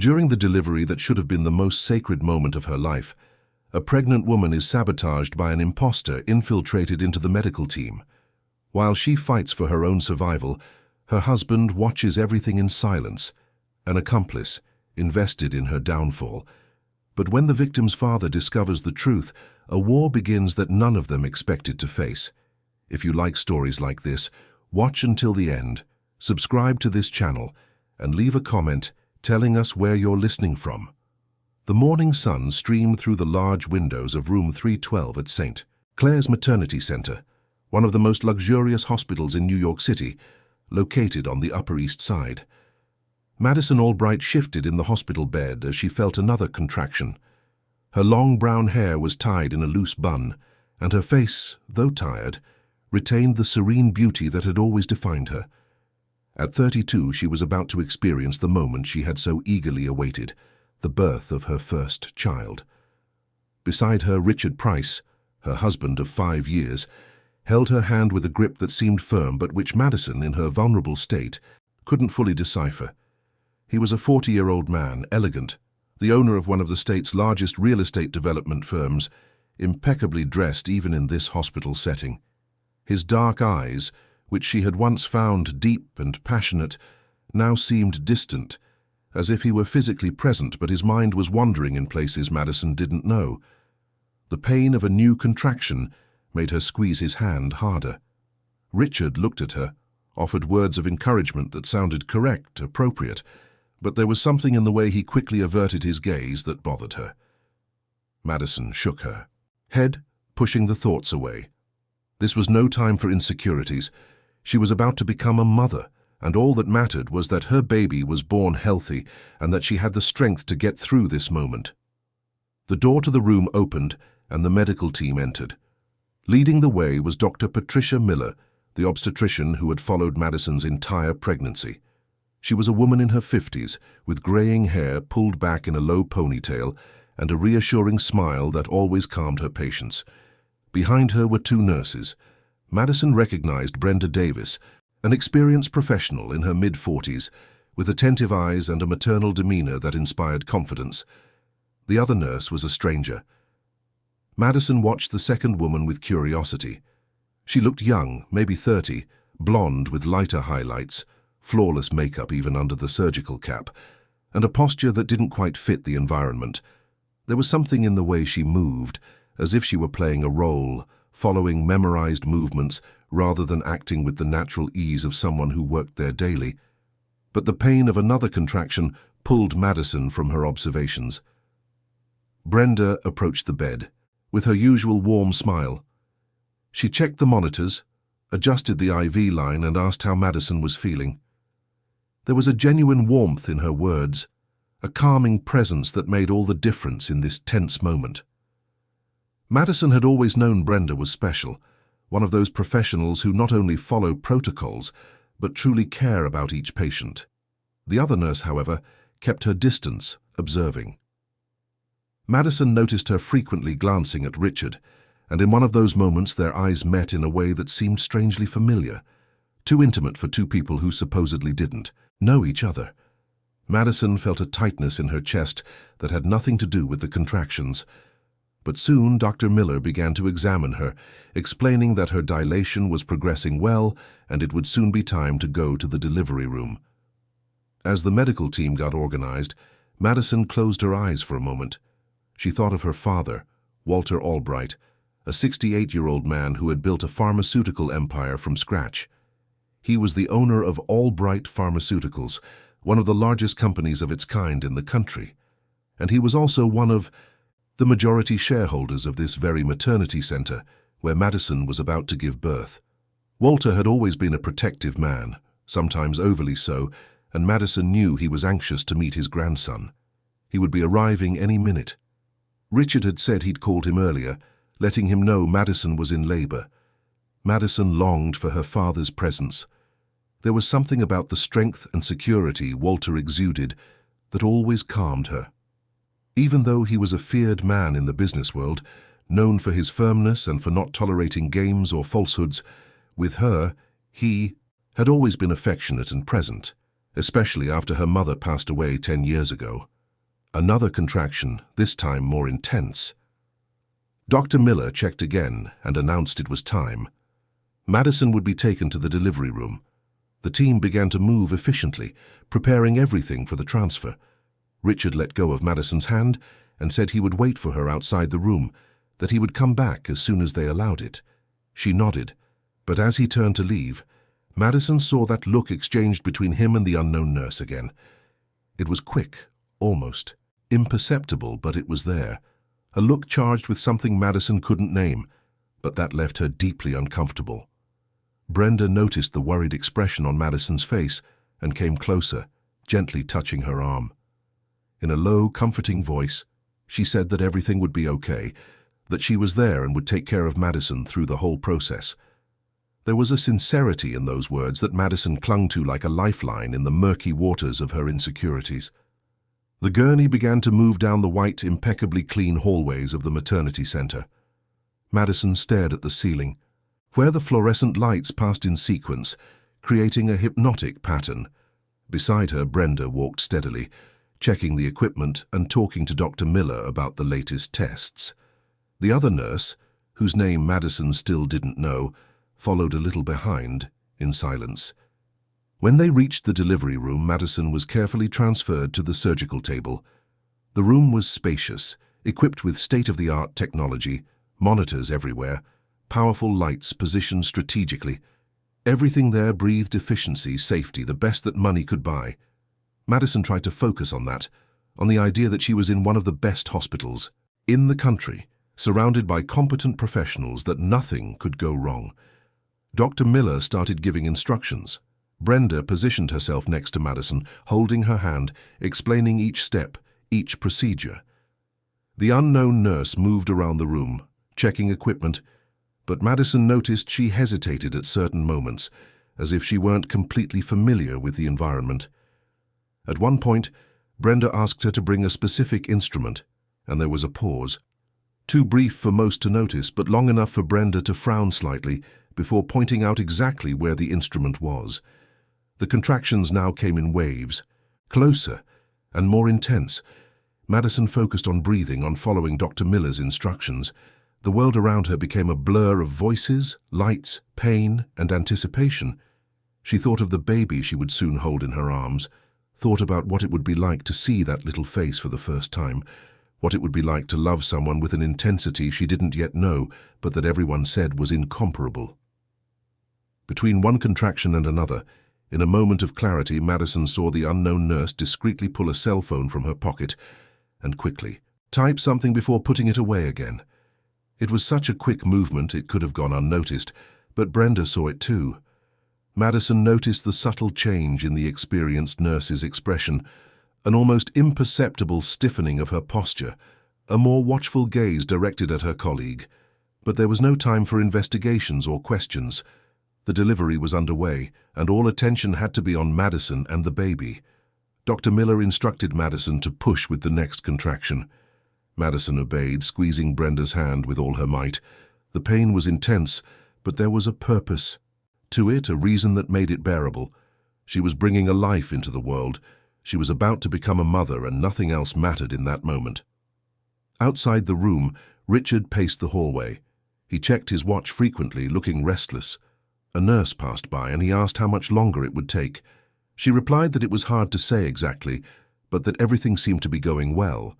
During the delivery that should have been the most sacred moment of her life, a pregnant woman is sabotaged by an imposter infiltrated into the medical team. While she fights for her own survival, her husband watches everything in silence, an accomplice invested in her downfall. But when the victim's father discovers the truth, a war begins that none of them expected to face. If you like stories like this, watch until the end, subscribe to this channel, and leave a comment telling us where you're listening from. The morning sun streamed through the large windows of room 312 at St. Clair's Maternity Center, one of the most luxurious hospitals in New York City, located on the Upper East Side. Madison Albright shifted in the hospital bed as she felt another contraction. Her long brown hair was tied in a loose bun, and her face, though tired, retained the serene beauty that had always defined her. At 32, she was about to experience the moment she had so eagerly awaited, the birth of her first child. Beside her, Richard Price, her husband of 5 years, held her hand with a grip that seemed firm but which Madison, in her vulnerable state, couldn't fully decipher. He was a 40-year-old man, elegant, the owner of one of the state's largest real estate development firms, impeccably dressed even in this hospital setting. His dark eyes, which she had once found deep and passionate, now seemed distant, as if he were physically present but his mind was wandering in places Madison didn't know. The pain of a new contraction made her squeeze his hand harder. Richard looked at her, offered words of encouragement that sounded correct, appropriate, but there was something in the way he quickly averted his gaze that bothered her. Madison shook her head, pushing the thoughts away. This was no time for insecurities. She was about to become a mother, and all that mattered was that her baby was born healthy and that she had the strength to get through this moment. The door to the room opened and the medical team entered. Leading the way was Dr. Patricia Miller, the obstetrician who had followed Madison's entire pregnancy. She was a woman in her 50s, with graying hair pulled back in a low ponytail and a reassuring smile that always calmed her patients. Behind her were 2 nurses. Madison recognized Brenda Davis, an experienced professional in her mid-40s, with attentive eyes and a maternal demeanor that inspired confidence. The other nurse was a stranger. Madison watched the second woman with curiosity. She looked young, maybe 30, blonde with lighter highlights, flawless makeup even under the surgical cap, and a posture that didn't quite fit the environment. There was something in the way she moved, as if she were playing a role, following memorized movements rather than acting with the natural ease of someone who worked there daily. But the pain of another contraction pulled Madison from her observations. Brenda approached the bed, with her usual warm smile. She checked the monitors, adjusted the IV line, and asked how Madison was feeling. There was a genuine warmth in her words, a calming presence that made all the difference in this tense moment. Madison had always known Brenda was special, one of those professionals who not only follow protocols, but truly care about each patient. The other nurse, however, kept her distance, observing. Madison noticed her frequently glancing at Richard, and in one of those moments their eyes met in a way that seemed strangely familiar, too intimate for 2 people who supposedly didn't know each other. Madison felt a tightness in her chest that had nothing to do with the contractions. But soon Dr. Miller began to examine her, explaining that her dilation was progressing well and it would soon be time to go to the delivery room. As the medical team got organized, Madison closed her eyes for a moment. She thought of her father, Walter Albright, a 68-year-old man who had built a pharmaceutical empire from scratch. He was the owner of Albright Pharmaceuticals, one of the largest companies of its kind in the country. And he was also one of the majority shareholders of this very maternity center, where Madison was about to give birth. Walter had always been a protective man, sometimes overly so, and Madison knew he was anxious to meet his grandson. He would be arriving any minute. Richard had said he'd called him earlier, letting him know Madison was in labor. Madison longed for her father's presence. There was something about the strength and security Walter exuded that always calmed her. Even though he was a feared man in the business world, known for his firmness and for not tolerating games or falsehoods, with her, he had always been affectionate and present, especially after her mother passed away 10 years ago. Another contraction, this time more intense. Dr. Miller checked again and announced it was time. Madison would be taken to the delivery room. The team began to move efficiently, preparing everything for the transfer. Richard let go of Madison's hand and said he would wait for her outside the room, that he would come back as soon as they allowed it. She nodded, but as he turned to leave, Madison saw that look exchanged between him and the unknown nurse again. It was quick, almost imperceptible, but it was there. A look charged with something Madison couldn't name, but that left her deeply uncomfortable. Brenda noticed the worried expression on Madison's face and came closer, gently touching her arm. In a low, comforting voice, she said that everything would be okay, that she was there and would take care of Madison through the whole process. There was a sincerity in those words that Madison clung to like a lifeline in the murky waters of her insecurities. The gurney began to move down the white, impeccably clean hallways of the maternity center. Madison stared at the ceiling, where the fluorescent lights passed in sequence, creating a hypnotic pattern. Beside her, Brenda walked steadily, checking the equipment and talking to Dr. Miller about the latest tests. The other nurse, whose name Madison still didn't know, followed a little behind, in silence. When they reached the delivery room, Madison was carefully transferred to the surgical table. The room was spacious, equipped with state-of-the-art technology, monitors everywhere, powerful lights positioned strategically. Everything there breathed efficiency, safety, the best that money could buy. Madison tried to focus on that, on the idea that she was in one of the best hospitals in the country, surrounded by competent professionals, that nothing could go wrong. Dr. Miller started giving instructions. Brenda positioned herself next to Madison, holding her hand, explaining each step, each procedure. The unknown nurse moved around the room, checking equipment, but Madison noticed she hesitated at certain moments, as if she weren't completely familiar with the environment. At one point, Brenda asked her to bring a specific instrument, and there was a pause. Too brief for most to notice, but long enough for Brenda to frown slightly before pointing out exactly where the instrument was. The contractions now came in waves, closer and more intense. Madison focused on breathing, on following Dr. Miller's instructions. The world around her became a blur of voices, lights, pain, and anticipation. She thought of the baby she would soon hold in her arms, thought about what it would be like to see that little face for the first time, what it would be like to love someone with an intensity she didn't yet know, but that everyone said was incomparable. Between one contraction and another, in a moment of clarity, Madison saw the unknown nurse discreetly pull a cell phone from her pocket and quickly type something before putting it away again. It was such a quick movement it could have gone unnoticed, but Brenda saw it too. Madison noticed the subtle change in the experienced nurse's expression, an almost imperceptible stiffening of her posture, a more watchful gaze directed at her colleague. But there was no time for investigations or questions. The delivery was underway, and all attention had to be on Madison and the baby. Dr. Miller instructed Madison to push with the next contraction. Madison obeyed, squeezing Brenda's hand with all her might. The pain was intense, but there was a purpose to it, a reason that made it bearable. She was bringing a life into the world. She was about to become a mother, and nothing else mattered in that moment. Outside the room, Richard paced the hallway. He checked his watch frequently, looking restless. A nurse passed by, and he asked how much longer it would take. She replied that it was hard to say exactly, but that everything seemed to be going well.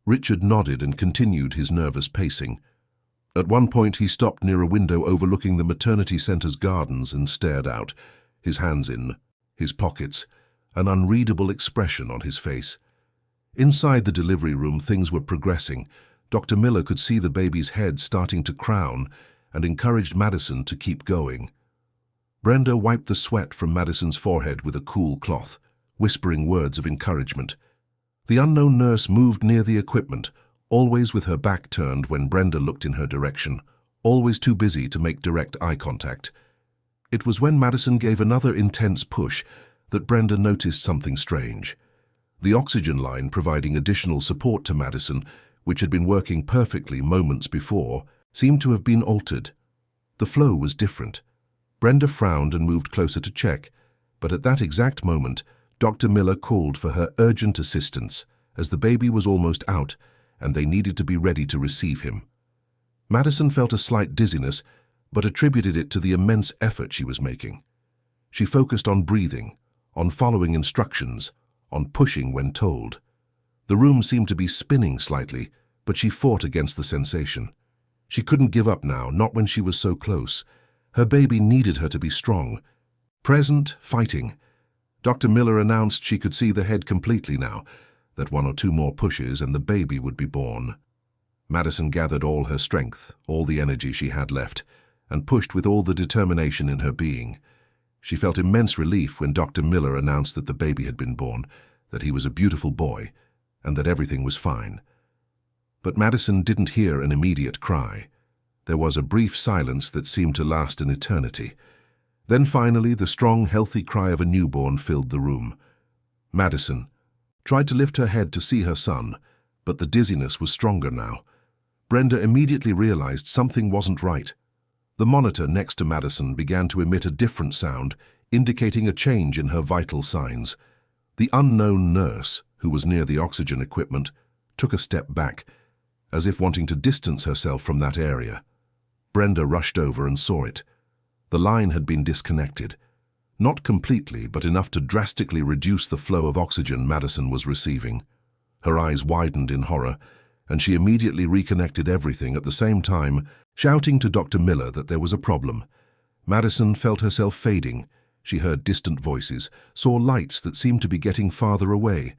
Richard nodded and continued his nervous pacing. At one point, he stopped near a window overlooking the maternity center's gardens and stared out, his hands in his pockets, an unreadable expression on his face. Inside the delivery room, things were progressing. Dr. Miller could see the baby's head starting to crown and encouraged Madison to keep going. Brenda wiped the sweat from Madison's forehead with a cool cloth, whispering words of encouragement. The unknown nurse moved near the equipment, always with her back turned when Brenda looked in her direction, always too busy to make direct eye contact. It was when Madison gave another intense push that Brenda noticed something strange. The oxygen line providing additional support to Madison, which had been working perfectly moments before, seemed to have been altered. The flow was different. Brenda frowned and moved closer to check, but at that exact moment, Dr. Miller called for her urgent assistance, as the baby was almost out and they needed to be ready to receive him. Madison felt a slight dizziness, but attributed it to the immense effort she was making. She focused on breathing, on following instructions, on pushing when told. The room seemed to be spinning slightly, but she fought against the sensation. She couldn't give up now, not when she was so close. Her baby needed her to be strong. Present, fighting. Dr. Miller announced she could see the head completely now, that 1 or 2 more pushes and the baby would be born. Madison gathered all her strength, all the energy she had left, and pushed with all the determination in her being. She felt immense relief when Dr. Miller announced that the baby had been born, that he was a beautiful boy, and that everything was fine. But Madison didn't hear an immediate cry. There was a brief silence that seemed to last an eternity. Then finally, the strong, healthy cry of a newborn filled the room. Madison tried to lift her head to see her son, but the dizziness was stronger now. Brenda immediately realized something wasn't right. The monitor next to Madison began to emit a different sound, indicating a change in her vital signs. The unknown nurse, who was near the oxygen equipment, took a step back, as if wanting to distance herself from that area. Brenda rushed over and saw it. The line had been disconnected. Not completely, but enough to drastically reduce the flow of oxygen Madison was receiving. Her eyes widened in horror, and she immediately reconnected everything at the same time, shouting to Dr. Miller that there was a problem. Madison felt herself fading. She heard distant voices, saw lights that seemed to be getting farther away.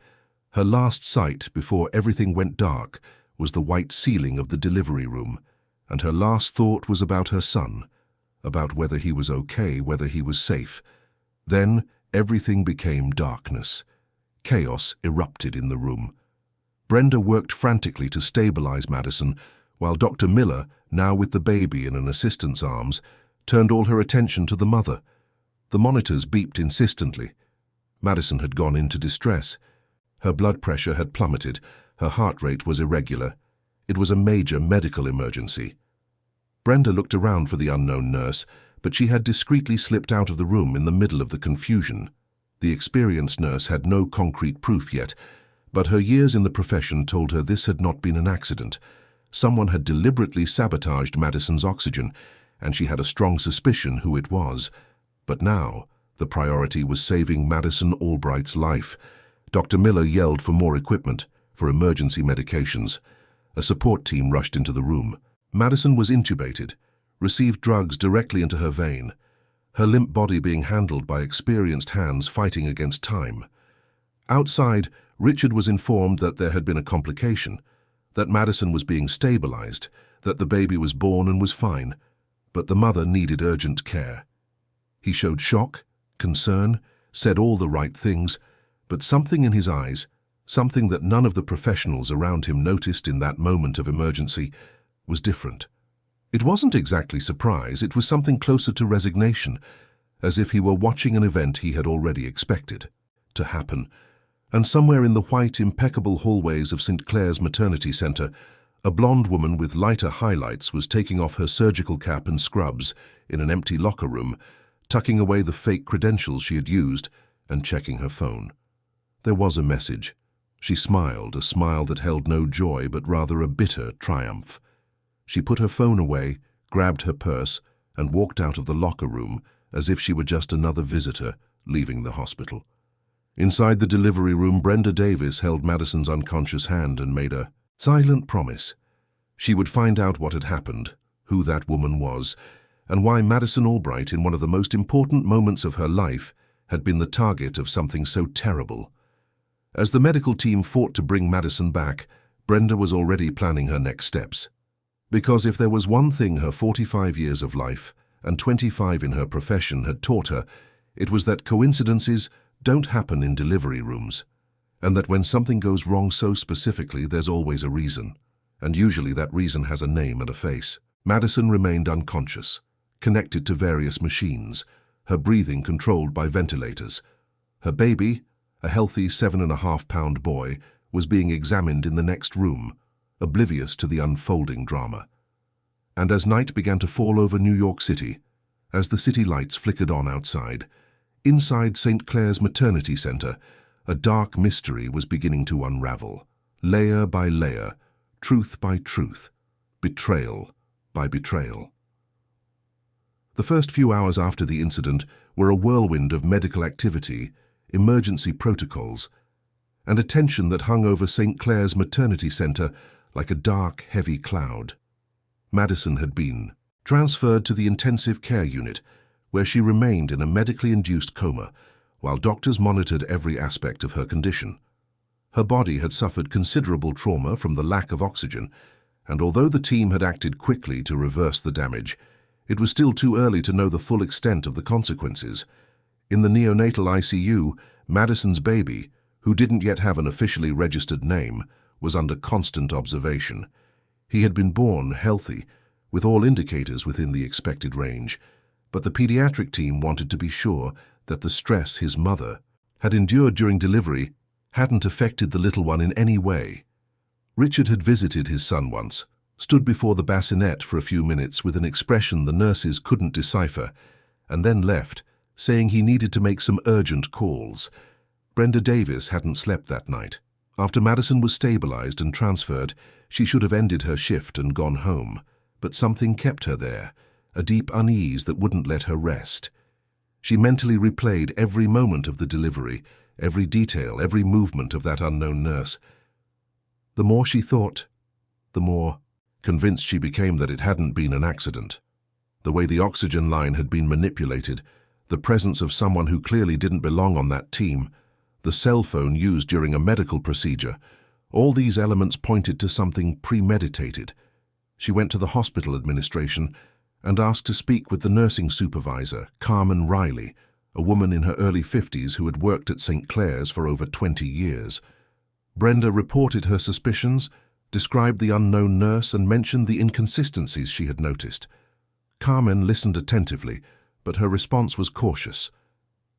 Her last sight, before everything went dark, was the white ceiling of the delivery room, and her last thought was about her son, about whether he was okay, whether he was safe. Then everything became darkness. Chaos erupted in the room. Brenda worked frantically to stabilize Madison, while Dr. Miller, now with the baby in an assistant's arms, turned all her attention to the mother. The monitors beeped insistently. Madison had gone into distress. Her blood pressure had plummeted. Her heart rate was irregular. It was a major medical emergency. Brenda looked around for the unknown nurse, but she had discreetly slipped out of the room in the middle of the confusion. The experienced nurse had no concrete proof yet, but her years in the profession told her this had not been an accident. Someone had deliberately sabotaged Madison's oxygen, and she had a strong suspicion who it was. But now, the priority was saving Madison Albright's life. Dr. Miller yelled for more equipment, for emergency medications. A support team rushed into the room. Madison was intubated, received drugs directly into her vein, her limp body being handled by experienced hands fighting against time. Outside, Richard was informed that there had been a complication, that Madison was being stabilized, that the baby was born and was fine, but the mother needed urgent care. He showed shock, concern, said all the right things, but something in his eyes, something that none of the professionals around him noticed in that moment of emergency, was different. It wasn't exactly surprise, it was something closer to resignation, as if he were watching an event he had already expected to happen. And somewhere in the white, impeccable hallways of St. Clair's Maternity Center, a blonde woman with lighter highlights was taking off her surgical cap and scrubs in an empty locker room, tucking away the fake credentials she had used and checking her phone. There was a message. She smiled, a smile that held no joy but rather a bitter triumph. She put her phone away, grabbed her purse, and walked out of the locker room as if she were just another visitor leaving the hospital. Inside the delivery room, Brenda Davis held Madison's unconscious hand and made a silent promise. She would find out what had happened, who that woman was, and why Madison Albright, in one of the most important moments of her life, had been the target of something so terrible. As the medical team fought to bring Madison back, Brenda was already planning her next steps. Because if there was one thing her 45 years of life and 25 in her profession had taught her, it was that coincidences don't happen in delivery rooms, and that when something goes wrong so specifically, there's always a reason, and usually that reason has a name and a face. Madison remained unconscious, connected to various machines, her breathing controlled by ventilators. Her baby, a healthy 7.5-pound boy, was being examined in the next room, oblivious to the unfolding drama. And as night began to fall over New York City, as the city lights flickered on outside, inside St. Clair's Maternity Center, A dark mystery was beginning to unravel, layer by layer, truth by truth, betrayal by betrayal. The first few hours after the incident were a whirlwind of medical activity, emergency protocols, and a tension that hung over St. Clair's maternity center like a dark, heavy cloud. Madison had been transferred to the intensive care unit, where she remained in a medically induced coma while doctors monitored every aspect of her condition. Her body had suffered considerable trauma from the lack of oxygen, and although the team had acted quickly to reverse the damage, it was still too early to know the full extent of the consequences. In the neonatal ICU, Madison's baby, who didn't yet have an officially registered name, was under constant observation. He had been born healthy, with all indicators within the expected range, but the pediatric team wanted to be sure that the stress his mother had endured during delivery hadn't affected the little one in any way. Richard had visited his son once, stood before the bassinet for a few minutes with an expression the nurses couldn't decipher, and then left, saying he needed to make some urgent calls. Brenda Davis hadn't slept that night. After Madison was stabilized and transferred, she should have ended her shift and gone home, but something kept her there, a deep unease that wouldn't let her rest. She mentally replayed every moment of the delivery, every detail, every movement of that unknown nurse. The more she thought, the more convinced she became that it hadn't been an accident. The way the oxygen line had been manipulated, the presence of someone who clearly didn't belong on that team, the cell phone used during a medical procedure, all these elements pointed to something premeditated. She went to the hospital administration and asked to speak with the nursing supervisor, Carmen Riley, a woman in her early 50s who had worked at St. Clair's for over 20 years. Brenda reported her suspicions, described the unknown nurse, and mentioned the inconsistencies she had noticed. Carmen listened attentively, but her response was cautious.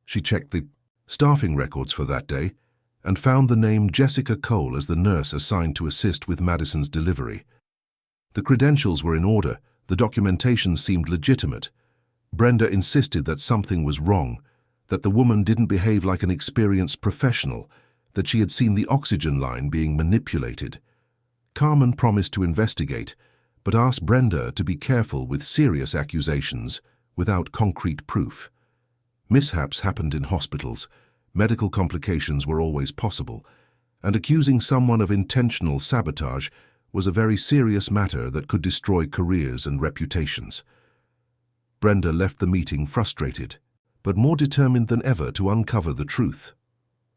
She checked the staffing records for that day and found the name Jessica Cole as the nurse assigned to assist with Madison's delivery. The credentials were in order, the documentation seemed legitimate. Brenda insisted that something was wrong, that the woman didn't behave like an experienced professional, that she had seen the oxygen line being manipulated. Carmen promised to investigate, but asked Brenda to be careful with serious accusations without concrete proof. Mishaps happened in hospitals, medical complications were always possible, and accusing someone of intentional sabotage was a very serious matter that could destroy careers and reputations. Brenda left the meeting frustrated, but more determined than ever to uncover the truth.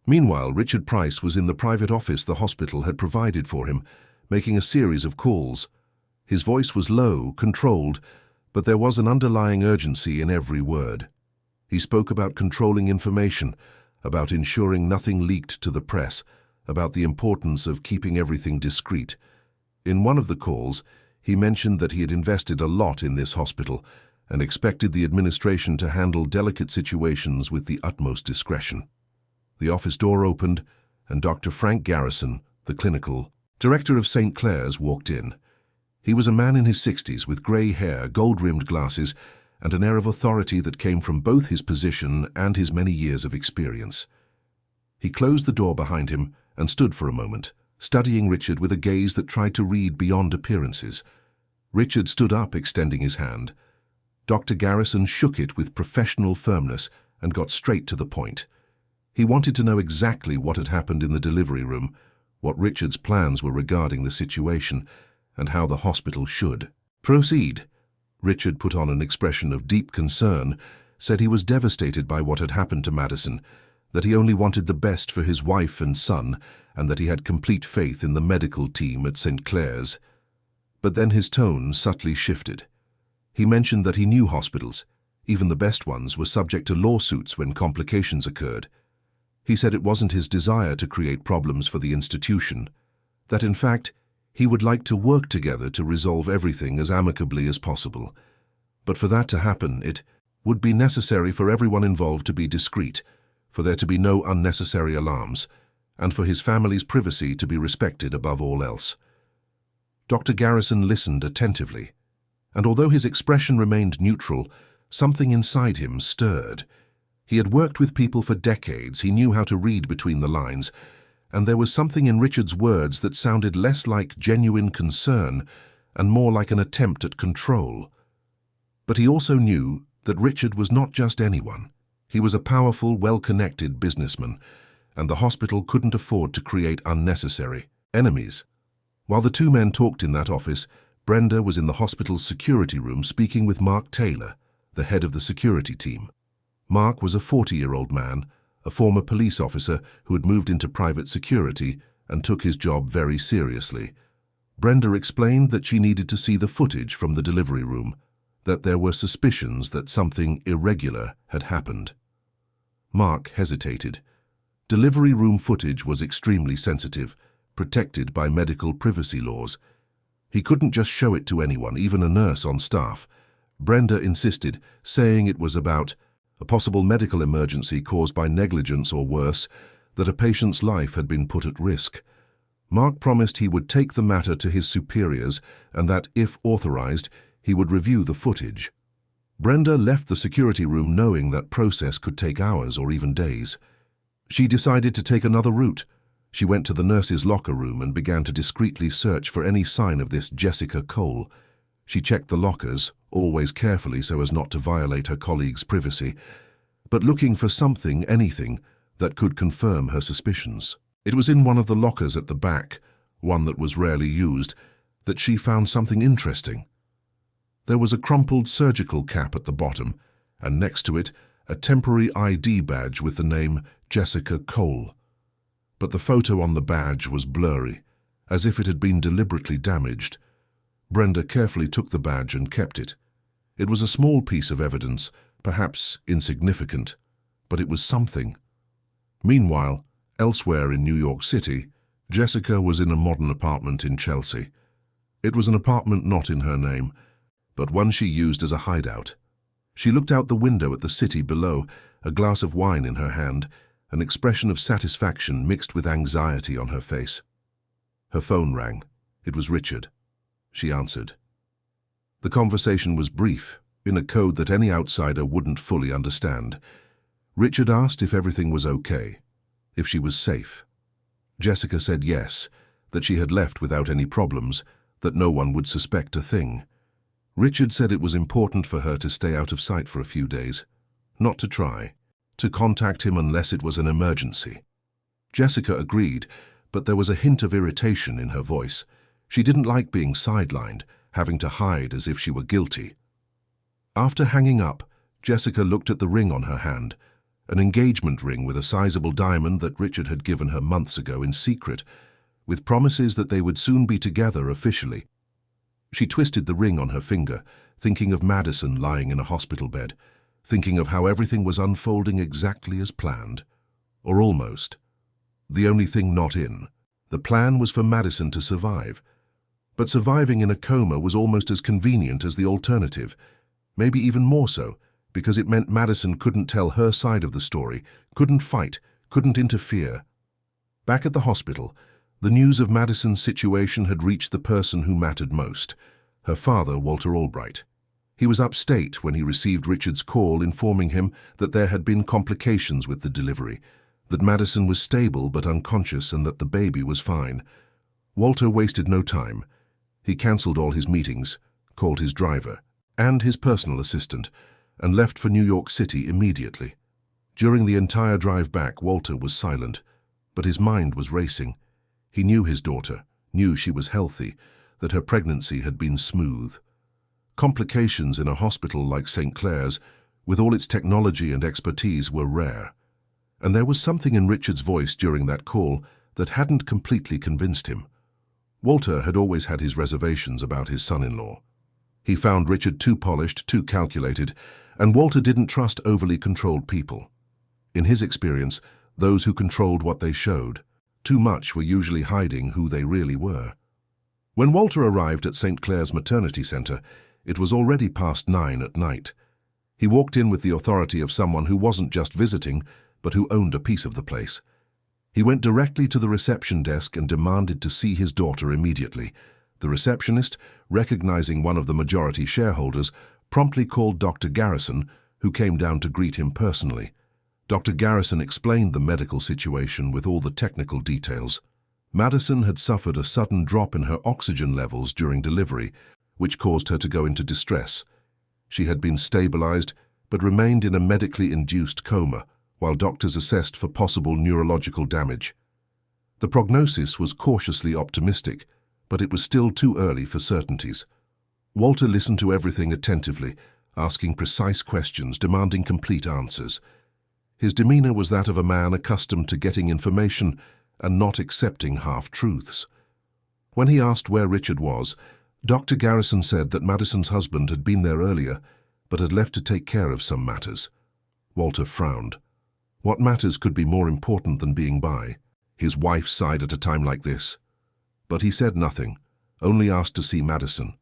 Meanwhile, Richard Price was in the private office the hospital had provided for him, making a series of calls. His voice was low, controlled, but there was an underlying urgency in every word. He spoke about controlling information, about ensuring nothing leaked to the press, about the importance of keeping everything discreet. In one of the calls, he mentioned that he had invested a lot in this hospital and expected the administration to handle delicate situations with the utmost discretion. The office door opened, and Dr. Frank Garrison, the clinical director of St. Clair's, walked in. He was a man in his 60s with grey hair, gold-rimmed glasses, and an air of authority that came from both his position and his many years of experience. He closed the door behind him and stood for a moment, studying Richard with a gaze that tried to read beyond appearances. Richard stood up, extending his hand. Dr. Garrison shook it with professional firmness and got straight to the point. He wanted to know exactly what had happened in the delivery room, what Richard's plans were regarding the situation, and how the hospital should proceed. Richard put on an expression of deep concern, said he was devastated by what had happened to Madison, that he only wanted the best for his wife and son, and that he had complete faith in the medical team at St. Clair's. But then his tone subtly shifted. He mentioned that he knew hospitals, even the best ones, were subject to lawsuits when complications occurred. He said it wasn't his desire to create problems for the institution, that in fact, he would like to work together to resolve everything as amicably as possible. But for that to happen, it would be necessary for everyone involved to be discreet, for there to be no unnecessary alarms, and for his family's privacy to be respected above all else. Dr. Garrison listened attentively, and although his expression remained neutral, something inside him stirred. He had worked with people for decades, he knew how to read between the lines, and there was something in Richard's words that sounded less like genuine concern and more like an attempt at control. But he also knew that Richard was not just anyone. He was a powerful, well-connected businessman, and the hospital couldn't afford to create unnecessary enemies. While the two men talked in that office, Brenda was in the hospital's security room speaking with Mark Taylor, the head of the security team. Mark was a 40-year-old man, a former police officer who had moved into private security and took his job very seriously. Brenda explained that she needed to see the footage from the delivery room, that there were suspicions that something irregular had happened. Mark hesitated. Delivery room footage was extremely sensitive, protected by medical privacy laws. He couldn't just show it to anyone, even a nurse on staff. Brenda insisted, saying it was about a possible medical emergency caused by negligence or worse, that a patient's life had been put at risk. Mark promised he would take the matter to his superiors and that, if authorized, he would review the footage. Brenda left the security room knowing that process could take hours or even days. She decided to take another route. She went to the nurse's locker room and began to discreetly search for any sign of this Jessica Cole. She checked the lockers, always carefully so as not to violate her colleagues' privacy, but looking for something, anything, that could confirm her suspicions. It was in one of the lockers at the back, one that was rarely used, that she found something interesting. There was a crumpled surgical cap at the bottom, and next to it, a temporary ID badge with the name Jessica Cole. But the photo on the badge was blurry, as if it had been deliberately damaged. Brenda carefully took the badge and kept it. It was a small piece of evidence, perhaps insignificant, but it was something. Meanwhile, elsewhere in New York City, Jessica was in a modern apartment in Chelsea. It was an apartment not in her name, but one she used as a hideout. She looked out the window at the city below, a glass of wine in her hand, an expression of satisfaction mixed with anxiety on her face. Her phone rang. It was Richard. She answered. The conversation was brief, in a code that any outsider wouldn't fully understand. Richard asked if everything was okay, if she was safe. Jessica said yes, that she had left without any problems, that no one would suspect a thing. Richard said it was important for her to stay out of sight for a few days, not to try, to contact him unless it was an emergency. Jessica agreed, but there was a hint of irritation in her voice. She didn't like being sidelined, having to hide as if she were guilty. After hanging up, Jessica looked at the ring on her hand, an engagement ring with a sizable diamond that Richard had given her months ago in secret, with promises that they would soon be together officially. She twisted the ring on her finger, thinking of Madison lying in a hospital bed, thinking of how everything was unfolding exactly as planned. Or almost. The only thing not in. The plan was for Madison to survive. But surviving in a coma was almost as convenient as the alternative, maybe even more so, because it meant Madison couldn't tell her side of the story, couldn't fight, couldn't interfere. Back at the hospital, the news of Madison's situation had reached the person who mattered most, her father, Walter Albright. He was upstate when he received Richard's call informing him that there had been complications with the delivery, that Madison was stable but unconscious and that the baby was fine. Walter wasted no time. He cancelled all his meetings, called his driver and his personal assistant, and left for New York City immediately. During the entire drive back, Walter was silent, but his mind was racing. He knew his daughter, knew she was healthy, that her pregnancy had been smooth. Complications in a hospital like St. Clair's, with all its technology and expertise, were rare. And there was something in Richard's voice during that call that hadn't completely convinced him. Walter had always had his reservations about his son-in-law. He found Richard too polished, too calculated, and Walter didn't trust overly controlled people. In his experience, those who controlled what they showed too much were usually hiding who they really were. When Walter arrived at St. Clair's maternity center, it was already past 9 at night. He walked in with the authority of someone who wasn't just visiting, but who owned a piece of the place. He went directly to the reception desk and demanded to see his daughter immediately. The receptionist, recognizing one of the majority shareholders, promptly called Dr. Garrison, who came down to greet him personally. Dr. Garrison explained the medical situation with all the technical details. Madison had suffered a sudden drop in her oxygen levels during delivery, which caused her to go into distress. She had been stabilized, but remained in a medically induced coma, while doctors assessed for possible neurological damage. The prognosis was cautiously optimistic, but it was still too early for certainties. Walter listened to everything attentively, asking precise questions, demanding complete answers. His demeanor was that of a man accustomed to getting information and not accepting half-truths. When he asked where Richard was, Dr. Garrison said that Madison's husband had been there earlier, but had left to take care of some matters. Walter frowned. What matters could be more important than being by his wife's side at a time like this? But he said nothing, only asked to see Madison.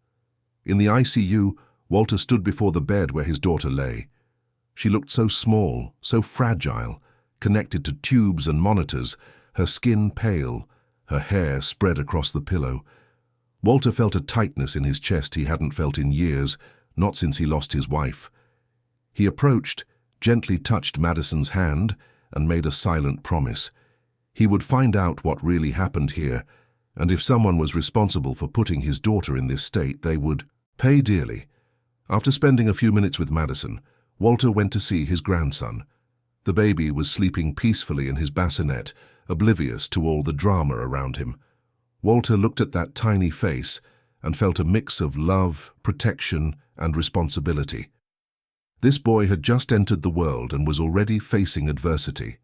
In the ICU, Walter stood before the bed where his daughter lay. She looked so small, so fragile, connected to tubes and monitors, her skin pale, her hair spread across the pillow. Walter felt a tightness in his chest he hadn't felt in years, not since he lost his wife. He approached, gently touched Madison's hand, and made a silent promise. He would find out what really happened here, and if someone was responsible for putting his daughter in this state, they would pay dearly. After spending a few minutes with Madison, Walter went to see his grandson. The baby was sleeping peacefully in his bassinet, oblivious to all the drama around him. Walter looked at that tiny face and felt a mix of love, protection, and responsibility. This boy had just entered the world and was already facing adversity.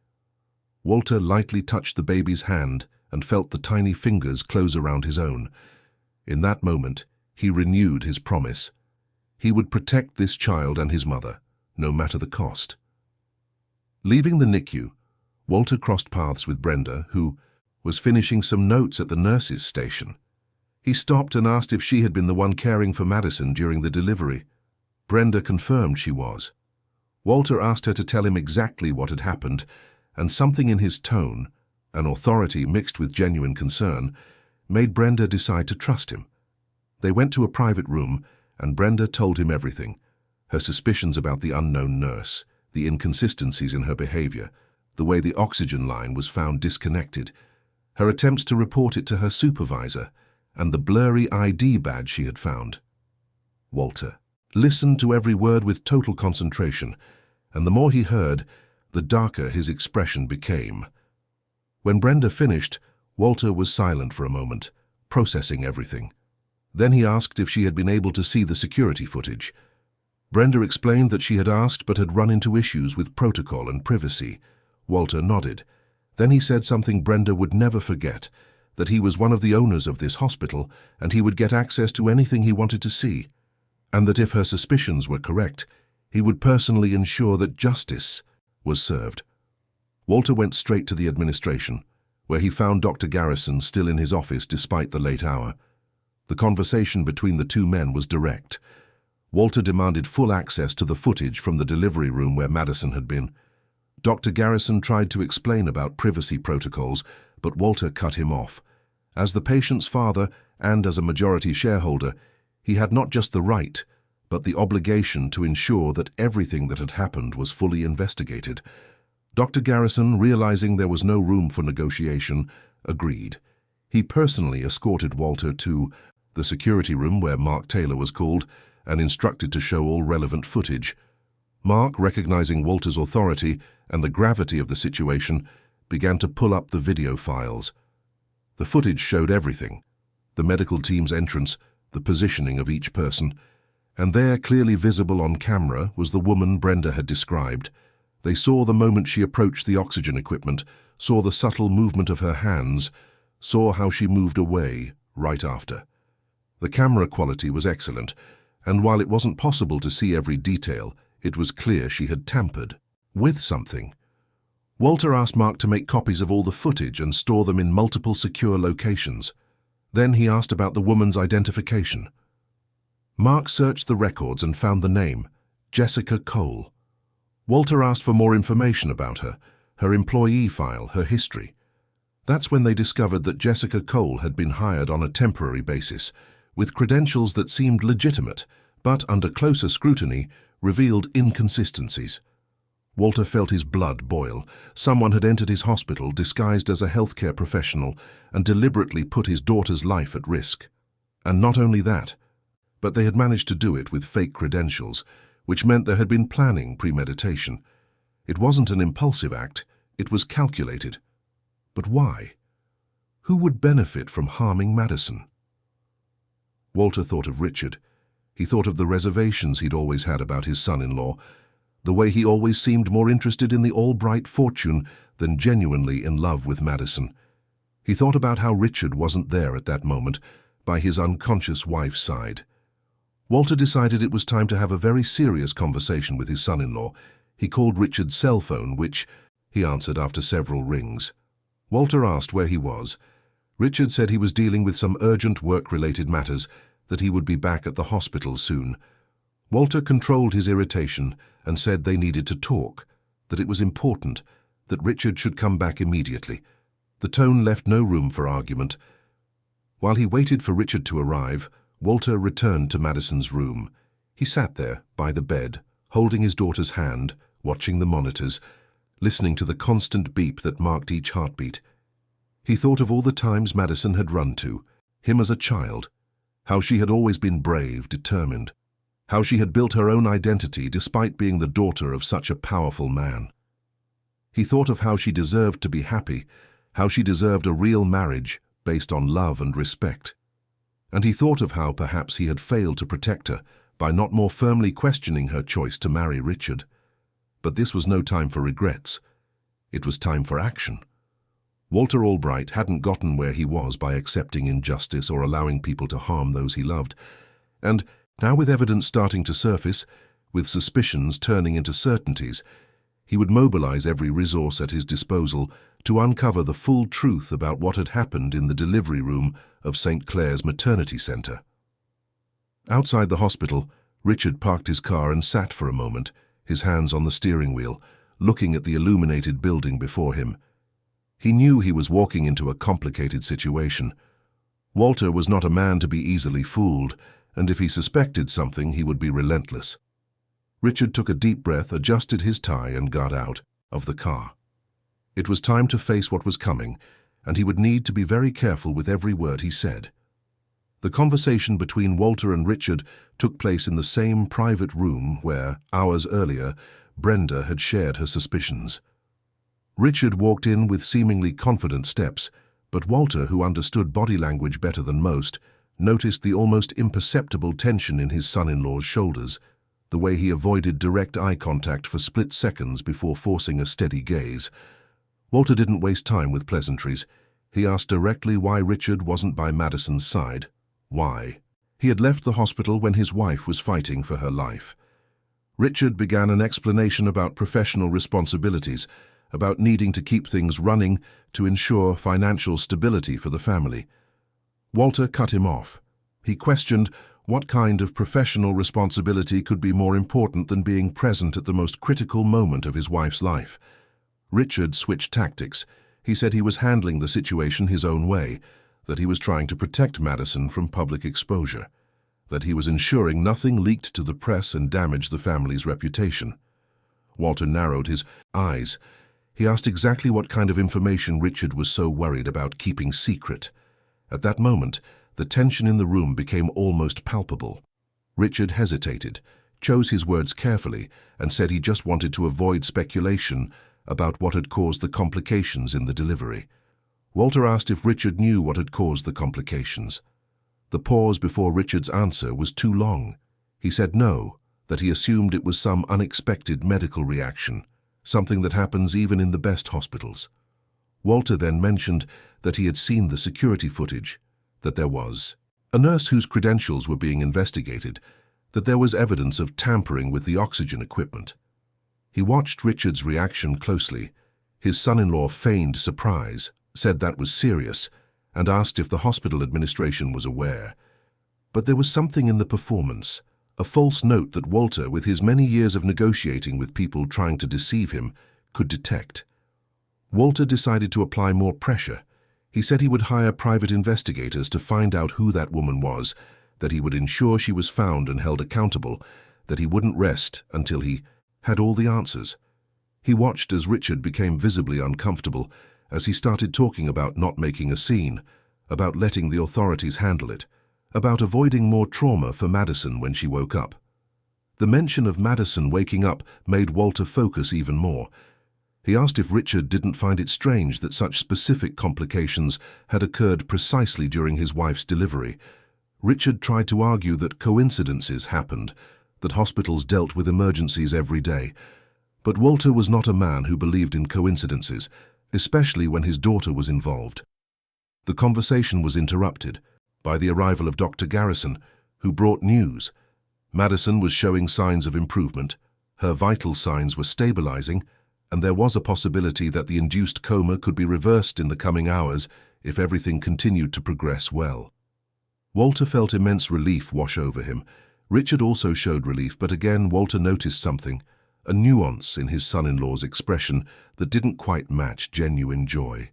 Walter lightly touched the baby's hand and felt the tiny fingers close around his own. In that moment, he renewed his promise. He would protect this child and his mother, no matter the cost. Leaving the NICU, Walter crossed paths with Brenda, who was finishing some notes at the nurse's station. He stopped and asked if she had been the one caring for Madison during the delivery. Brenda confirmed she was. Walter asked her to tell him exactly what had happened, and something in his tone, an authority mixed with genuine concern, made Brenda decide to trust him. They went to a private room, and Brenda told him everything: her suspicions about the unknown nurse, the inconsistencies in her behavior, the way the oxygen line was found disconnected, her attempts to report it to her supervisor, and the blurry ID badge she had found. Walter listened to every word with total concentration, and the more he heard, the darker his expression became. When Brenda finished, Walter was silent for a moment, processing everything. Then he asked if she had been able to see the security footage. Brenda explained that she had asked but had run into issues with protocol and privacy. Walter nodded. Then he said something Brenda would never forget, that he was one of the owners of this hospital and he would get access to anything he wanted to see, and that if her suspicions were correct, he would personally ensure that justice was served. Walter went straight to the administration, where he found Dr. Garrison still in his office despite the late hour. The conversation between the two men was direct. Walter demanded full access to the footage from the delivery room where Madison had been. Dr. Garrison tried to explain about privacy protocols, but Walter cut him off. As the patient's father and as a majority shareholder, he had not just the right, but the obligation to ensure that everything that had happened was fully investigated. Dr. Garrison, realizing there was no room for negotiation, agreed. He personally escorted Walter to the security room where Mark Taylor was called and instructed to show all relevant footage. Mark, recognizing Walter's authority and the gravity of the situation, began to pull up the video files. The footage showed everything: the medical team's entrance, the positioning of each person, and there, clearly visible on camera, was the woman Brenda had described. They saw the moment she approached the oxygen equipment, saw the subtle movement of her hands, saw how she moved away right after. The camera quality was excellent, and while it wasn't possible to see every detail, it was clear she had tampered with something. Walter asked Mark to make copies of all the footage and store them in multiple secure locations. Then he asked about the woman's identification. Mark searched the records and found the name, Jessica Cole. Walter asked for more information about her, her employee file, her history. That's when they discovered that Jessica Cole had been hired on a temporary basis, with credentials that seemed legitimate, but under closer scrutiny revealed inconsistencies. Walter felt his blood boil. Someone had entered his hospital disguised as a healthcare professional and deliberately put his daughter's life at risk. And not only that, but they had managed to do it with fake credentials, which meant there had been planning, premeditation. It wasn't an impulsive act, it was calculated. But why? Who would benefit from harming Madison? Walter thought of Richard. He thought of the reservations he'd always had about his son-in-law, the way he always seemed more interested in the all-bright fortune than genuinely in love with Madison. He thought about how Richard wasn't there at that moment, by his unconscious wife's side. Walter decided it was time to have a very serious conversation with his son-in-law. He called Richard's cell phone, which he answered after several rings. Walter asked where he was. Richard said he was dealing with some urgent work-related matters, that he would be back at the hospital soon. Walter controlled his irritation and said they needed to talk, that it was important, that Richard should come back immediately. The tone left no room for argument. While he waited for Richard to arrive, Walter returned to Madison's room. He sat there, by the bed, holding his daughter's hand, watching the monitors, listening to the constant beep that marked each heartbeat. He thought of all the times Madison had run to, him as a child, how she had always been brave, determined, how she had built her own identity despite being the daughter of such a powerful man. He thought of how she deserved to be happy, how she deserved a real marriage based on love and respect. And he thought of how perhaps he had failed to protect her by not more firmly questioning her choice to marry Richard. But this was no time for regrets. It was time for action. Walter Albright hadn't gotten where he was by accepting injustice or allowing people to harm those he loved. And now, with evidence starting to surface, with suspicions turning into certainties, he would mobilize every resource at his disposal to uncover the full truth about what had happened in the delivery room of St. Clair's Maternity Center. Outside the hospital, Richard parked his car and sat for a moment, his hands on the steering wheel, looking at the illuminated building before him. He knew he was walking into a complicated situation. Walter was not a man to be easily fooled, and if he suspected something, he would be relentless. Richard took a deep breath, adjusted his tie, and got out of the car. It was time to face what was coming, and he would need to be very careful with every word he said. The conversation between Walter and Richard took place in the same private room where, hours earlier, Brenda had shared her suspicions. Richard walked in with seemingly confident steps, but Walter, who understood body language better than most, noticed the almost imperceptible tension in his son-in-law's shoulders, the way he avoided direct eye contact for split seconds before forcing a steady gaze. Walter didn't waste time with pleasantries. He asked directly why Richard wasn't by Madison's side. Why? He had left the hospital when his wife was fighting for her life. Richard began an explanation about professional responsibilities, about needing to keep things running to ensure financial stability for the family. Walter cut him off. He questioned what kind of professional responsibility could be more important than being present at the most critical moment of his wife's life. Richard switched tactics. He said he was handling the situation his own way, that he was trying to protect Madison from public exposure, that he was ensuring nothing leaked to the press and damaged the family's reputation. Walter narrowed his eyes. He asked exactly what kind of information Richard was so worried about keeping secret. At that moment, the tension in the room became almost palpable. Richard hesitated, chose his words carefully, and said he just wanted to avoid speculation about what had caused the complications in the delivery. Walter asked if Richard knew what had caused the complications. The pause before Richard's answer was too long. He said no, that he assumed it was some unexpected medical reaction, something that happens even in the best hospitals. Walter then mentioned that he had seen the security footage, that there was a nurse whose credentials were being investigated, that there was evidence of tampering with the oxygen equipment. He watched Richard's reaction closely. His son-in-law feigned surprise, said that was serious, and asked if the hospital administration was aware. But there was something in the performance, a false note that Walter, with his many years of negotiating with people trying to deceive him, could detect. Walter decided to apply more pressure. He said he would hire private investigators to find out who that woman was, that he would ensure she was found and held accountable, that he wouldn't rest until he had all the answers. He watched as Richard became visibly uncomfortable, as he started talking about not making a scene, about letting the authorities handle it, about avoiding more trauma for Madison when she woke up. The mention of Madison waking up made Walter focus even more. He asked if Richard didn't find it strange that such specific complications had occurred precisely during his wife's delivery. Richard tried to argue that coincidences happened, that hospitals dealt with emergencies every day. But Walter was not a man who believed in coincidences, especially when his daughter was involved. The conversation was interrupted by the arrival of Dr. Garrison, who brought news. Madison was showing signs of improvement, her vital signs were stabilizing, and there was a possibility that the induced coma could be reversed in the coming hours if everything continued to progress well. Walter felt immense relief wash over him. Richard also showed relief, but again Walter noticed something, a nuance in his son-in-law's expression that didn't quite match genuine joy.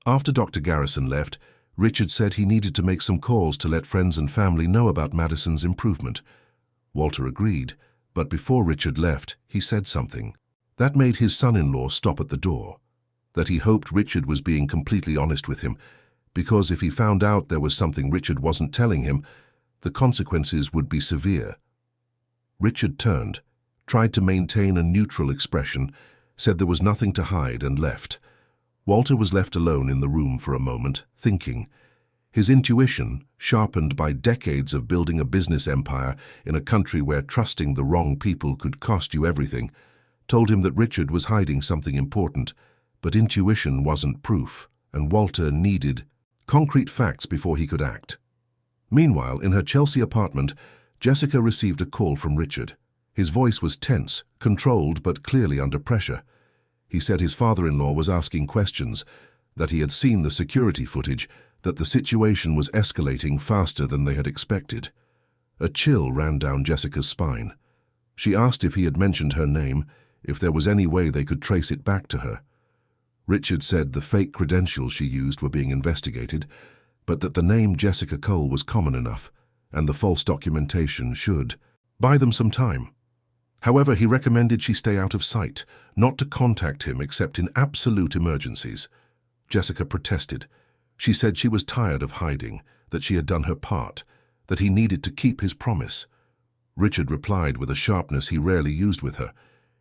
After Dr. Garrison left, Richard said he needed to make some calls to let friends and family know about Madison's improvement. Walter agreed, but before Richard left, he said something. That made his son-in-law stop at the door, that he hoped Richard was being completely honest with him, because if he found out there was something Richard wasn't telling him, the consequences would be severe. Richard turned, tried to maintain a neutral expression, said there was nothing to hide, and left. Walter was left alone in the room for a moment, thinking. His intuition, sharpened by decades of building a business empire in a country where trusting the wrong people could cost you everything, told him that Richard was hiding something important, but intuition wasn't proof, and Walter needed concrete facts before he could act. Meanwhile, in her Chelsea apartment, Jessica received a call from Richard. His voice was tense, controlled, but clearly under pressure. He said his father-in-law was asking questions, that he had seen the security footage, that the situation was escalating faster than they had expected. A chill ran down Jessica's spine. She asked if he had mentioned her name, if there was any way they could trace it back to her. Richard said the fake credentials she used were being investigated, but that the name Jessica Cole was common enough, and the false documentation should buy them some time. However, he recommended she stay out of sight, not to contact him except in absolute emergencies. Jessica protested. She said she was tired of hiding, that she had done her part, that he needed to keep his promise. Richard replied with a sharpness he rarely used with her.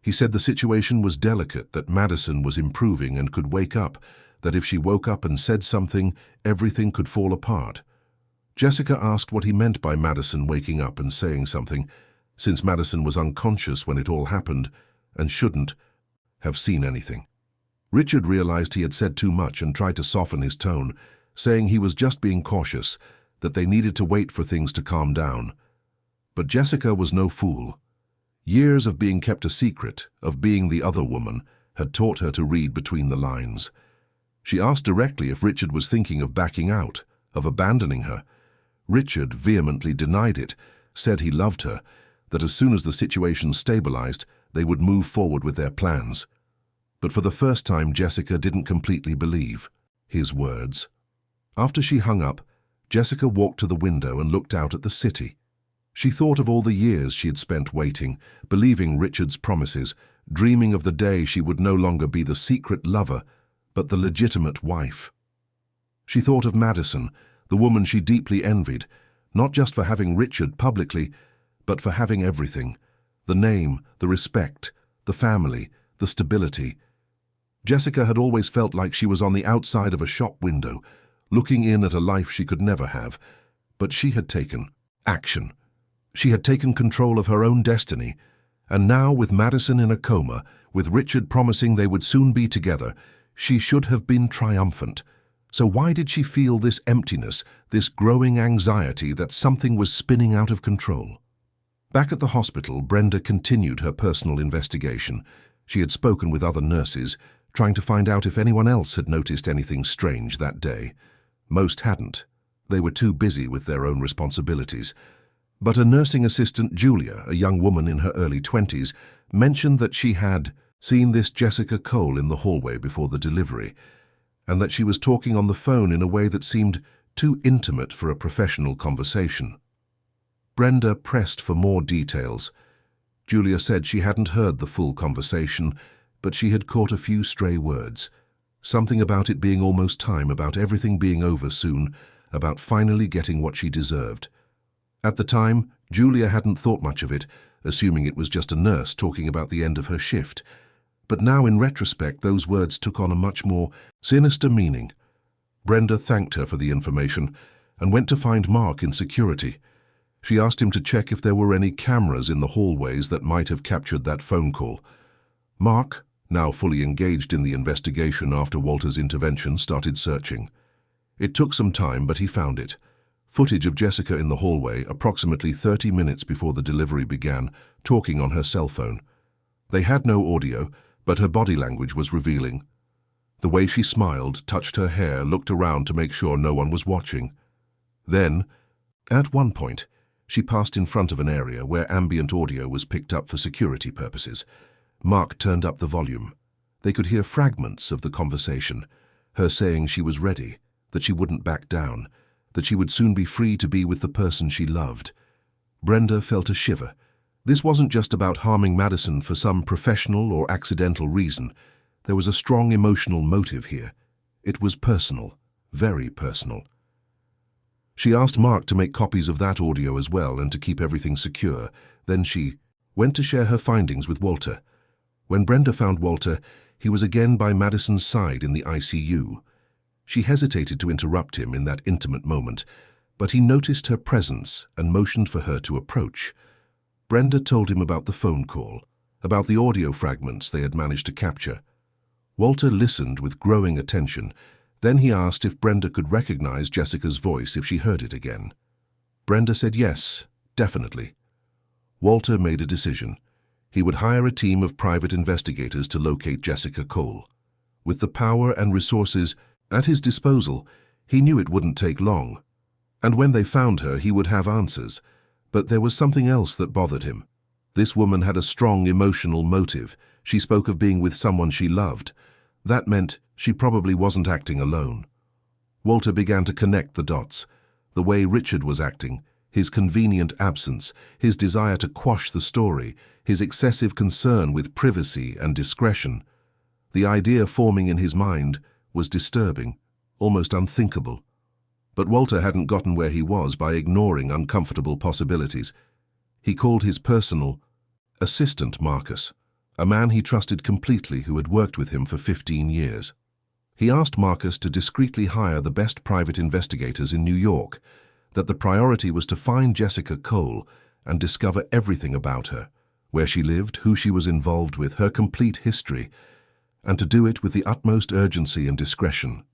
He said the situation was delicate, that Madison was improving and could wake up, that if she woke up and said something, everything could fall apart. Jessica asked what he meant by Madison waking up and saying something, since Madison was unconscious when it all happened and shouldn't have seen anything. Richard realized he had said too much and tried to soften his tone, saying he was just being cautious, that they needed to wait for things to calm down. But Jessica was no fool. Years of being kept a secret, of being the other woman, had taught her to read between the lines. She asked directly if Richard was thinking of backing out, of abandoning her. Richard vehemently denied it, said he loved her, that as soon as the situation stabilized, they would move forward with their plans. But for the first time, Jessica didn't completely believe his words. After she hung up, Jessica walked to the window and looked out at the city. She thought of all the years she had spent waiting, believing Richard's promises, dreaming of the day she would no longer be the secret lover, but the legitimate wife. She thought of Madison, the woman she deeply envied, not just for having Richard publicly, but for having everything: the name, the respect, the family, the stability. Jessica had always felt like she was on the outside of a shop window, looking in at a life she could never have, but she had taken action. She had taken control of her own destiny, and now, with Madison in a coma, with Richard promising they would soon be together, she should have been triumphant. So why did she feel this emptiness, this growing anxiety that something was spinning out of control? Back at the hospital, Brenda continued her personal investigation. She had spoken with other nurses, trying to find out if anyone else had noticed anything strange that day. Most hadn't. They were too busy with their own responsibilities. But a nursing assistant, Julia, a young woman in her early 20s, mentioned that she had seen this Jessica Cole in the hallway before the delivery, and that she was talking on the phone in a way that seemed too intimate for a professional conversation. Brenda pressed for more details. Julia said she hadn't heard the full conversation, but she had caught a few stray words. Something about it being almost time, about everything being over soon, about finally getting what she deserved. At the time, Julia hadn't thought much of it, assuming it was just a nurse talking about the end of her shift. But now, in retrospect, those words took on a much more sinister meaning. Brenda thanked her for the information and went to find Mark in security. She asked him to check if there were any cameras in the hallways that might have captured that phone call. Mark, now fully engaged in the investigation after Walter's intervention, started searching. It took some time, but he found it. Footage of Jessica in the hallway, approximately 30 minutes before the delivery began, talking on her cell phone. They had no audio, but her body language was revealing. The way she smiled, touched her hair, looked around to make sure no one was watching. Then, at one point, she passed in front of an area where ambient audio was picked up for security purposes. Mark turned up the volume. They could hear fragments of the conversation, her saying she was ready, that she wouldn't back down, that she would soon be free to be with the person she loved. Brenda felt a shiver. This wasn't just about harming Madison for some professional or accidental reason. There was a strong emotional motive here. It was personal, very personal. She asked Mark to make copies of that audio as well and to keep everything secure. Then she went to share her findings with Walter. When Brenda found Walter, he was again by Madison's side in the ICU. She hesitated to interrupt him in that intimate moment, but he noticed her presence and motioned for her to approach. Brenda told him about the phone call, about the audio fragments they had managed to capture. Walter listened with growing attention. Then he asked if Brenda could recognize Jessica's voice if she heard it again. Brenda said yes, definitely. Walter made a decision. He would hire a team of private investigators to locate Jessica Cole. With the power and resources at his disposal, he knew it wouldn't take long. And when they found her, he would have answers. But there was something else that bothered him. This woman had a strong emotional motive. She spoke of being with someone she loved. That meant she probably wasn't acting alone. Walter began to connect the dots. The way Richard was acting, his convenient absence, his desire to quash the story, his excessive concern with privacy and discretion. The idea forming in his mind was disturbing, almost unthinkable. But Walter hadn't gotten where he was by ignoring uncomfortable possibilities. He called his personal assistant Marcus, a man he trusted completely who had worked with him for 15 years. He asked Marcus to discreetly hire the best private investigators in New York, that the priority was to find Jessica Cole and discover everything about her, where she lived, who she was involved with, her complete history, and to do it with the utmost urgency and discretion.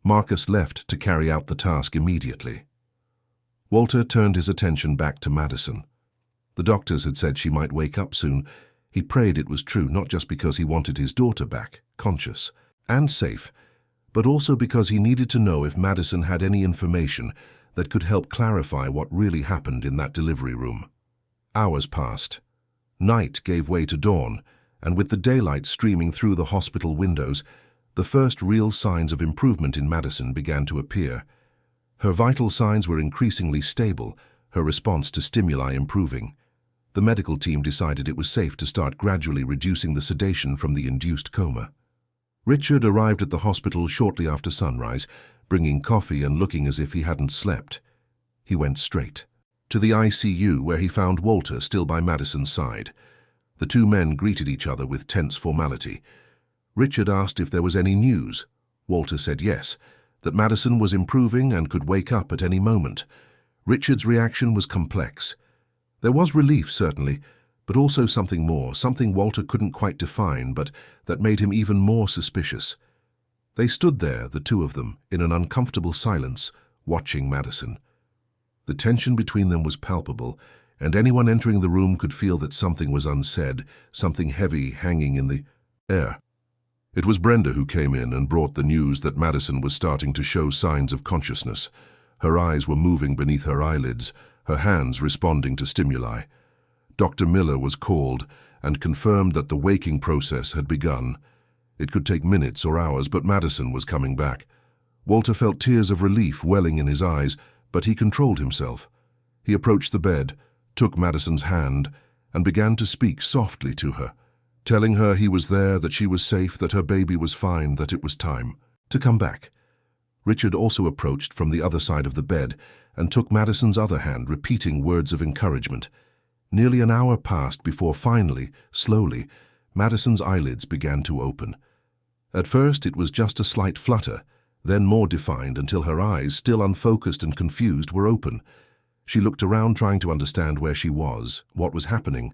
Marcus left to carry out the task immediately. Walter turned his attention back to Madison. The doctors had said she might wake up soon. He prayed it was true, not just because he wanted his daughter back, conscious and safe, but also because he needed to know if Madison had any information that could help clarify what really happened in that delivery room. Hours passed. Night gave way to dawn, and with the daylight streaming through the hospital windows, the first real signs of improvement in Madison began to appear. Her vital signs were increasingly stable, her response to stimuli improving. The medical team decided it was safe to start gradually reducing the sedation from the induced coma. Richard arrived at the hospital shortly after sunrise, bringing coffee and looking as if he hadn't slept. He went straight to the ICU, where he found Walter still by Madison's side. The two men greeted each other with tense formality. Richard asked if there was any news. Walter said yes, that Madison was improving and could wake up at any moment. Richard's reaction was complex. There was relief, certainly, but also something more, something Walter couldn't quite define, but that made him even more suspicious. They stood there, the two of them, in an uncomfortable silence, watching Madison. The tension between them was palpable, and anyone entering the room could feel that something was unsaid, something heavy hanging in the air. It was Brenda who came in and brought the news that Madison was starting to show signs of consciousness. Her eyes were moving beneath her eyelids, her hands responding to stimuli. Dr. Miller was called and confirmed that the waking process had begun. It could take minutes or hours, but Madison was coming back. Walter felt tears of relief welling in his eyes, but he controlled himself. He approached the bed, took Madison's hand, and began to speak softly to her, telling her he was there, that she was safe, that her baby was fine, that it was time to come back. Richard also approached from the other side of the bed and took Madison's other hand, repeating words of encouragement. Nearly an hour passed before finally, slowly, Madison's eyelids began to open. At first it was just a slight flutter, then more defined until her eyes, still unfocused and confused, were open. She looked around, trying to understand where she was, what was happening.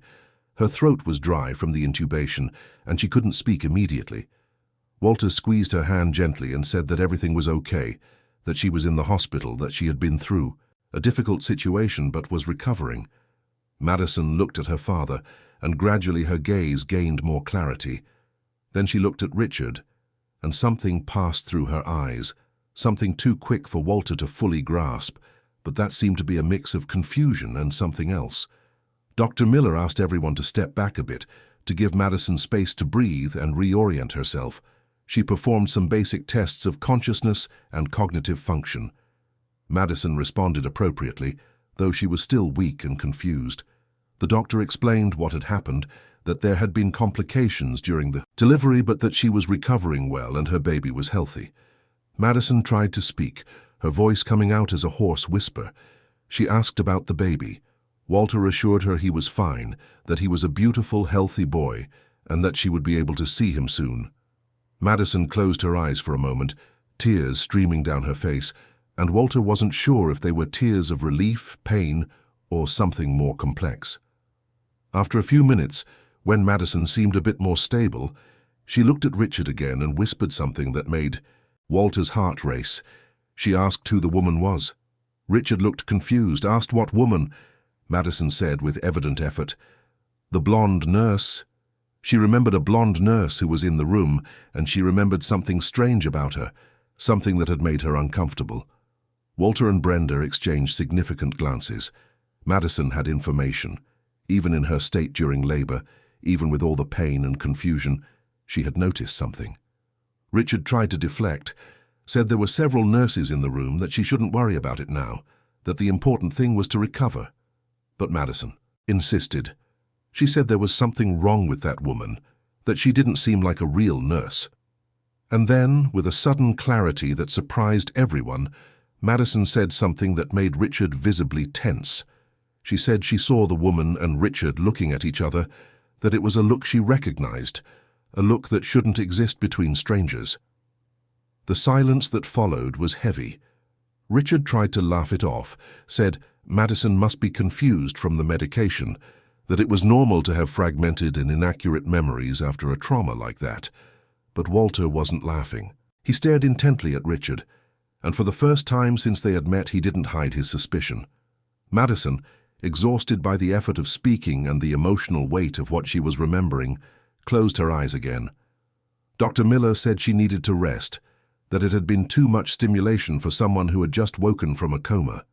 Her throat was dry from the intubation, and she couldn't speak immediately. Walter squeezed her hand gently and said that everything was okay, that she was in the hospital, that she had been through a difficult situation but was recovering. Madison looked at her father, and gradually her gaze gained more clarity. Then she looked at Richard, and something passed through her eyes, something too quick for Walter to fully grasp, but that seemed to be a mix of confusion and something else. Dr. Miller asked everyone to step back a bit, to give Madison space to breathe and reorient herself. She performed some basic tests of consciousness and cognitive function. Madison responded appropriately, though she was still weak and confused. The doctor explained what had happened, that there had been complications during the delivery, but that she was recovering well and her baby was healthy. Madison tried to speak, her voice coming out as a hoarse whisper. She asked about the baby. Walter assured her he was fine, that he was a beautiful, healthy boy, and that she would be able to see him soon. Madison closed her eyes for a moment, tears streaming down her face, and Walter wasn't sure if they were tears of relief, pain, or something more complex. After a few minutes, when Madison seemed a bit more stable, she looked at Richard again and whispered something that made Walter's heart race. She asked who the woman was. Richard looked confused, asked what woman. Madison said with evident effort, "The blonde nurse." She remembered a blonde nurse who was in the room, and she remembered something strange about her, something that had made her uncomfortable. Walter and Brenda exchanged significant glances. Madison had information. Even in her state during labor, even with all the pain and confusion, she had noticed something. Richard tried to deflect, said there were several nurses in the room, that she shouldn't worry about it now, that the important thing was to recover. But Madison insisted. She said there was something wrong with that woman, that she didn't seem like a real nurse. And then, with a sudden clarity that surprised everyone, Madison said something that made Richard visibly tense. She said she saw the woman and Richard looking at each other, that it was a look she recognized, a look that shouldn't exist between strangers. The silence that followed was heavy. Richard tried to laugh it off, said Madison must be confused from the medication, that it was normal to have fragmented and inaccurate memories after a trauma like that. But Walter wasn't laughing. He stared intently at Richard, and for the first time since they had met, he didn't hide his suspicion. Madison, exhausted by the effort of speaking and the emotional weight of what she was remembering, closed her eyes again. Dr. Miller said she needed to rest, that it had been too much stimulation for someone who had just woken from a coma.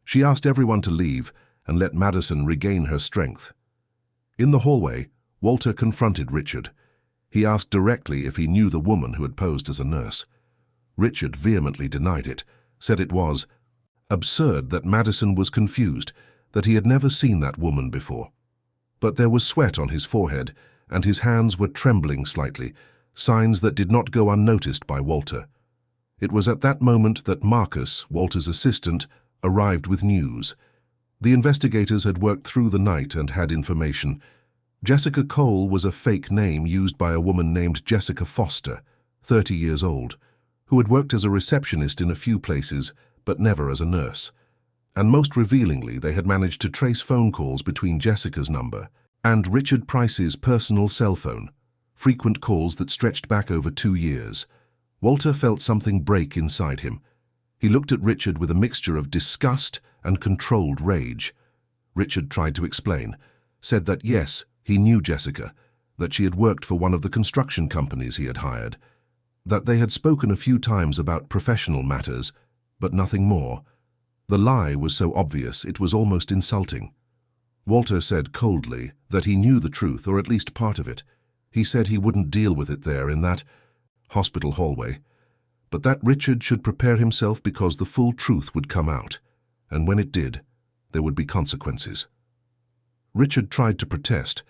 She asked everyone to leave and let Madison regain her strength. In the hallway, Walter confronted Richard. He asked directly if he knew the woman who had posed as a nurse. Richard vehemently denied it, said it was absurd, that Madison was confused, that he had never seen that woman before. But there was sweat on his forehead, and his hands were trembling slightly, signs that did not go unnoticed by Walter. It was at that moment that Marcus, Walter's assistant, arrived with news. The investigators had worked through the night and had information. Jessica Cole was a fake name used by a woman named Jessica Foster, 30 years old, who had worked as a receptionist in a few places, but never as a nurse. And most revealingly, they had managed to trace phone calls between Jessica's number and Richard Price's personal cell phone, frequent calls that stretched back over 2 years. Walter felt something break inside him. He looked at Richard with a mixture of disgust and controlled rage. Richard tried to explain, said that yes, he knew Jessica, that she had worked for one of the construction companies he had hired, that they had spoken a few times about professional matters, but nothing more. The lie was so obvious it was almost insulting. Walter said coldly that he knew the truth, or at least part of it. He said he wouldn't deal with it there in that hospital hallway, but that Richard should prepare himself because the full truth would come out, and when it did, there would be consequences. Richard tried to protest,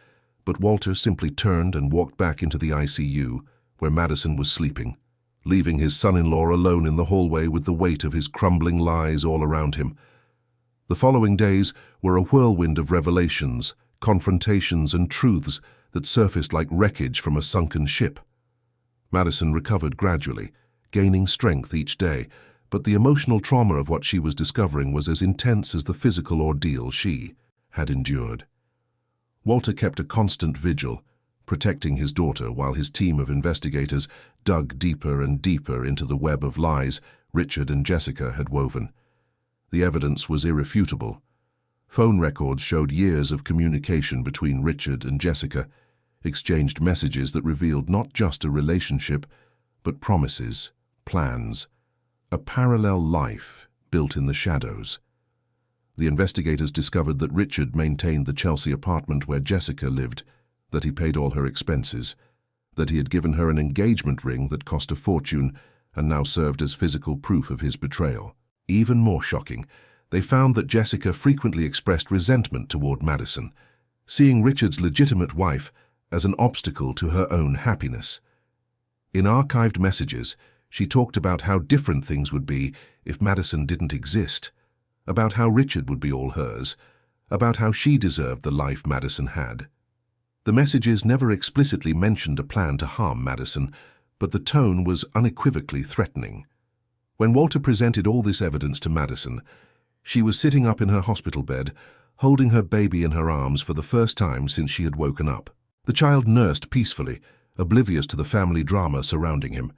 but Walter simply turned and walked back into the ICU, where Madison was sleeping, leaving his son-in-law alone in the hallway with the weight of his crumbling lies all around him. The following days were a whirlwind of revelations, confrontations, and truths that surfaced like wreckage from a sunken ship. Madison recovered gradually, gaining strength each day, but the emotional trauma of what she was discovering was as intense as the physical ordeal she had endured. Walter kept a constant vigil, protecting his daughter while his team of investigators dug deeper and deeper into the web of lies Richard and Jessica had woven. The evidence was irrefutable. Phone records showed years of communication between Richard and Jessica, exchanged messages that revealed not just a relationship, but promises, plans, a parallel life built in the shadows. The investigators discovered that Richard maintained the Chelsea apartment where Jessica lived, that he paid all her expenses, that he had given her an engagement ring that cost a fortune and now served as physical proof of his betrayal. Even more shocking, they found that Jessica frequently expressed resentment toward Madison, seeing Richard's legitimate wife as an obstacle to her own happiness. In archived messages, she talked about how different things would be if Madison didn't exist, about how Richard would be all hers, about how she deserved the life Madison had. The messages never explicitly mentioned a plan to harm Madison, but the tone was unequivocally threatening. When Walter presented all this evidence to Madison, she was sitting up in her hospital bed, holding her baby in her arms for the first time since she had woken up. The child nursed peacefully, oblivious to the family drama surrounding him.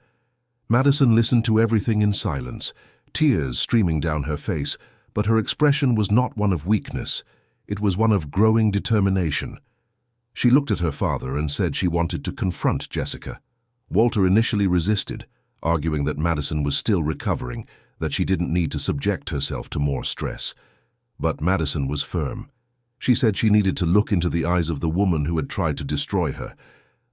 Madison listened to everything in silence, tears streaming down her face, but her expression was not one of weakness. It was one of growing determination. She looked at her father and said she wanted to confront Jessica. Walter initially resisted, arguing that Madison was still recovering, that she didn't need to subject herself to more stress. But Madison was firm. She said she needed to look into the eyes of the woman who had tried to destroy her,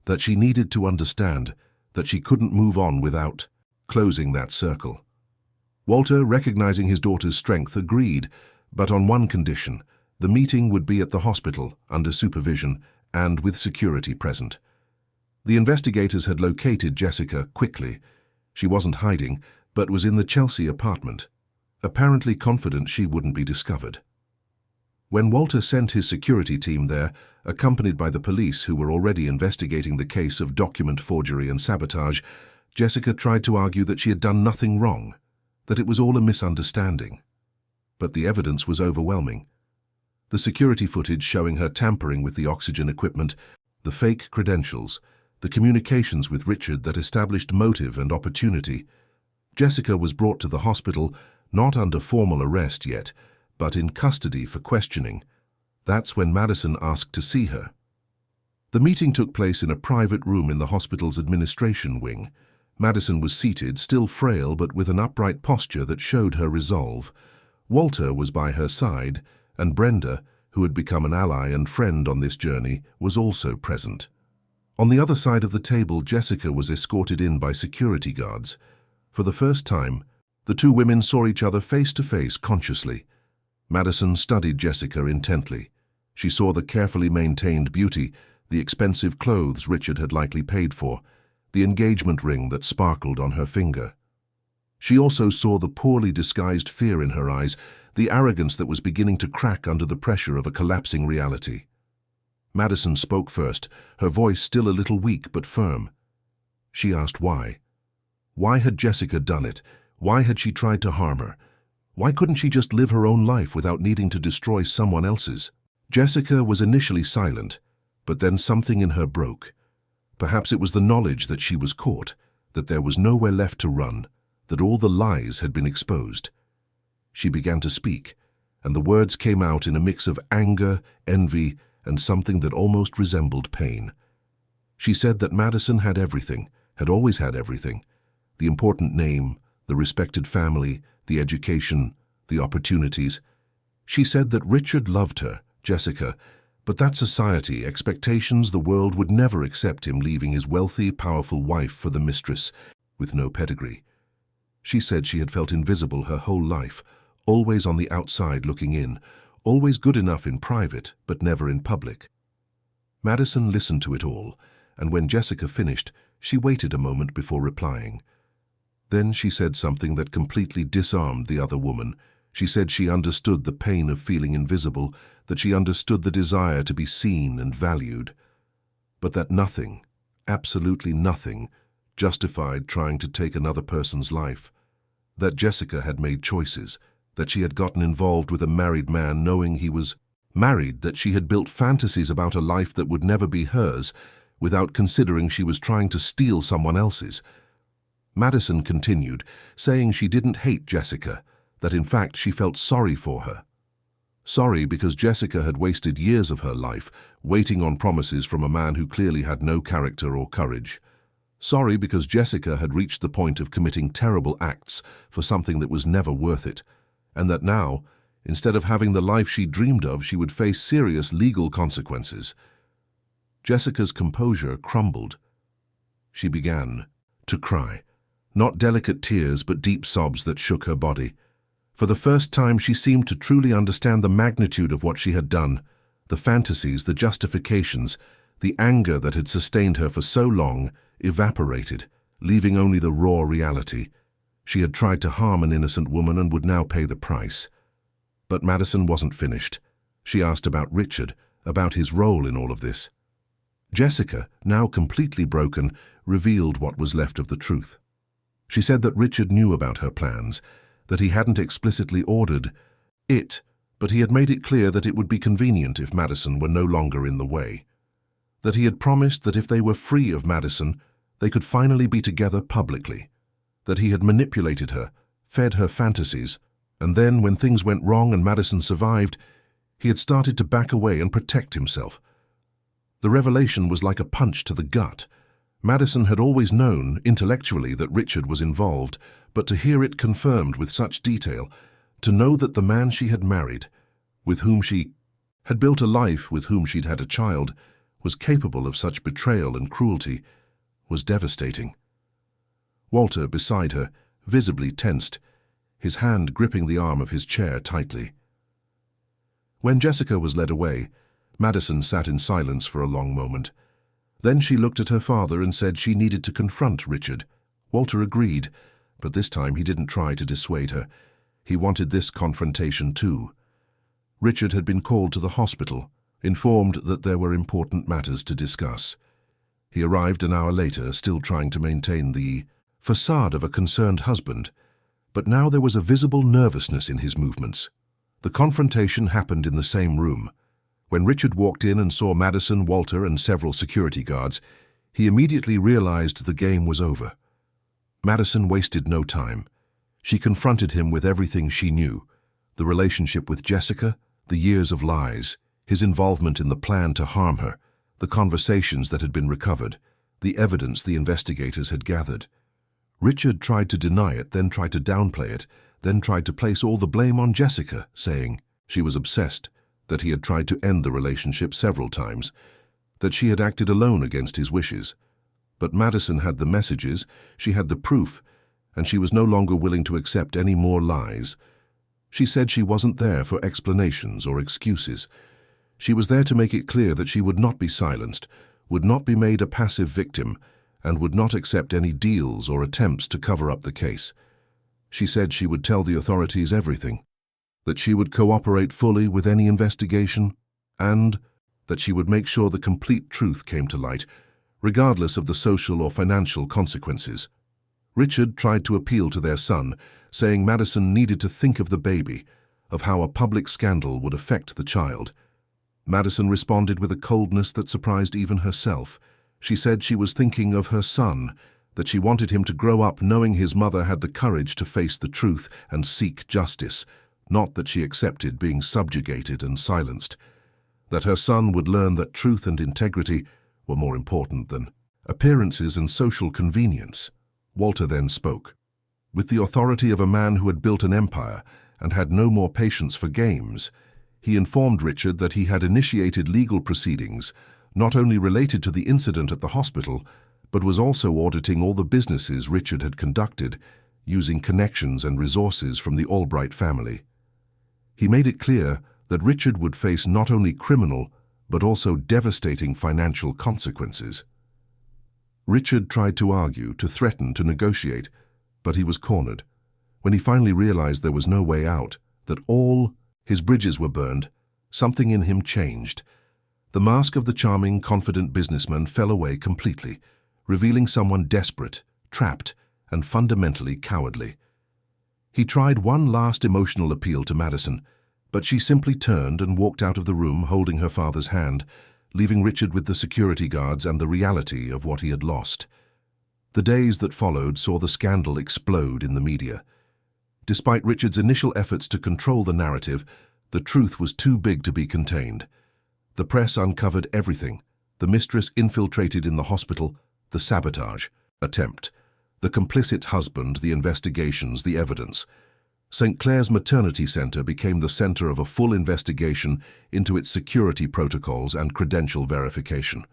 that she needed to understand that she couldn't move on without closing that circle. Walter, recognizing his daughter's strength, agreed, but on one condition: the meeting would be at the hospital, under supervision, and with security present. The investigators had located Jessica quickly. She wasn't hiding, but was in the Chelsea apartment, apparently confident she wouldn't be discovered. When Walter sent his security team there, accompanied by the police who were already investigating the case of document forgery and sabotage, Jessica tried to argue that she had done nothing wrong, that it was all a misunderstanding. But the evidence was overwhelming. The security footage showing her tampering with the oxygen equipment, the fake credentials, the communications with Richard that established motive and opportunity. Jessica was brought to the hospital, not under formal arrest yet, but in custody for questioning. That's when Madison asked to see her. The meeting took place in a private room in the hospital's administration wing. Madison was seated, still frail but with an upright posture that showed her resolve. Walter was by her side, and Brenda, who had become an ally and friend on this journey, was also present. On the other side of the table, Jessica was escorted in by security guards. For the first time, the two women saw each other face to face consciously. Madison studied Jessica intently. She saw the carefully maintained beauty, the expensive clothes Richard had likely paid for, the engagement ring that sparkled on her finger. She also saw the poorly disguised fear in her eyes, the arrogance that was beginning to crack under the pressure of a collapsing reality. Madison spoke first, her voice still a little weak but firm. She asked why. Why had Jessica done it? Why had she tried to harm her? Why couldn't she just live her own life without needing to destroy someone else's? Jessica was initially silent, but then something in her broke. Perhaps it was the knowledge that she was caught, that there was nowhere left to run, that all the lies had been exposed. She began to speak, and the words came out in a mix of anger, envy, and something that almost resembled pain. She said that Madison had everything, had always had everything: the important name, the respected family, the education, the opportunities. She said that Richard loved her, Jessica, but that society, expectations, the world would never accept him leaving his wealthy, powerful wife for the mistress with no pedigree. She said she had felt invisible her whole life, always on the outside looking in, always good enough in private, but never in public. Madison listened to it all, and when Jessica finished, she waited a moment before replying. Then she said something that completely disarmed the other woman. She said she understood the pain of feeling invisible, that she understood the desire to be seen and valued, but that nothing, absolutely nothing, justified trying to take another person's life. That Jessica had made choices, that she had gotten involved with a married man knowing he was married, that she had built fantasies about a life that would never be hers, without considering she was trying to steal someone else's. Madison continued, saying she didn't hate Jessica, that in fact she felt sorry for her. Sorry because Jessica had wasted years of her life waiting on promises from a man who clearly had no character or courage. Sorry because Jessica had reached the point of committing terrible acts for something that was never worth it, and that now, instead of having the life she dreamed of, she would face serious legal consequences. Jessica's composure crumbled. She began to cry, not delicate tears but deep sobs that shook her body. For the first time she seemed to truly understand the magnitude of what she had done, the fantasies, the justifications, the anger that had sustained her for so long evaporated, leaving only the raw reality. She had tried to harm an innocent woman and would now pay the price. But Madison wasn't finished. She asked about Richard, about his role in all of this. Jessica, now completely broken, revealed what was left of the truth. She said that Richard knew about her plans, that he hadn't explicitly ordered it, but he had made it clear that it would be convenient if Madison were no longer in the way. That he had promised that if they were free of Madison, they could finally be together publicly. That he had manipulated her, fed her fantasies, and then, when things went wrong and Madison survived, he had started to back away and protect himself. The revelation was like a punch to the gut. Madison had always known, intellectually, that Richard was involved, but to hear it confirmed with such detail, to know that the man she had married, with whom she had built a life, with whom she'd had a child, was capable of such betrayal and cruelty, was devastating. Walter, beside her, visibly tensed, his hand gripping the arm of his chair tightly. When Jessica was led away, Madison sat in silence for a long moment. Then she looked at her father and said she needed to confront Richard. Walter agreed, but this time he didn't try to dissuade her. He wanted this confrontation too. Richard had been called to the hospital, informed that there were important matters to discuss. He arrived an hour later, still trying to maintain the facade of a concerned husband, but now there was a visible nervousness in his movements. The confrontation happened in the same room. When Richard walked in and saw Madison, Walter, and several security guards, he immediately realized the game was over. Madison wasted no time. She confronted him with everything she knew: the relationship with Jessica, the years of lies, his involvement in the plan to harm her, the conversations that had been recovered, the evidence the investigators had gathered. Richard tried to deny it, then tried to downplay it, then tried to place all the blame on Jessica, saying she was obsessed, that he had tried to end the relationship several times, that she had acted alone against his wishes. But Madison had the messages, she had the proof, and she was no longer willing to accept any more lies. She said she wasn't there for explanations or excuses. She was there to make it clear that she would not be silenced, would not be made a passive victim, and would not accept any deals or attempts to cover up the case. She said she would tell the authorities everything, that she would cooperate fully with any investigation, and that she would make sure the complete truth came to light, regardless of the social or financial consequences. Richard tried to appeal to their son, saying Madison needed to think of the baby, of how a public scandal would affect the child. Madison responded with a coldness that surprised even herself. She said she was thinking of her son, that she wanted him to grow up knowing his mother had the courage to face the truth and seek justice, not that she accepted being subjugated and silenced. That her son would learn that truth and integrity were more important than appearances and social convenience. Walter then spoke. With the authority of a man who had built an empire and had no more patience for games, he informed Richard that he had initiated legal proceedings, not only related to the incident at the hospital, but was also auditing all the businesses Richard had conducted, using connections and resources from the Albright family. He made it clear that Richard would face not only criminal, but also devastating financial consequences. Richard tried to argue, to threaten, to negotiate, but he was cornered. When he finally realized there was no way out, that all his bridges were burned, something in him changed. The mask of the charming, confident businessman fell away completely, revealing someone desperate, trapped, and fundamentally cowardly. He tried one last emotional appeal to Madison, but she simply turned and walked out of the room holding her father's hand, leaving Richard with the security guards and the reality of what he had lost. The days that followed saw the scandal explode in the media. Despite Richard's initial efforts to control the narrative, the truth was too big to be contained. The press uncovered everything: the mistress infiltrated in the hospital, the sabotage attempt, the complicit husband, the investigations, the evidence. St. Clair's Maternity Center became the center of a full investigation into its security protocols and credential verification.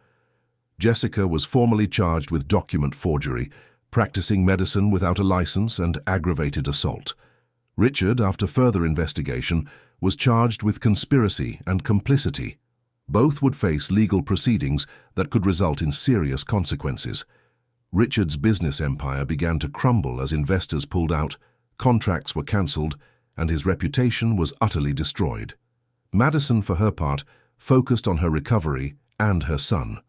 Jessica was formally charged with document forgery, practicing medicine without a license, and aggravated assault. Richard, after further investigation, was charged with conspiracy and complicity. Both would face legal proceedings that could result in serious consequences. Richard's business empire began to crumble as investors pulled out, contracts were cancelled, and his reputation was utterly destroyed. Madison, for her part, focused on her recovery and her son.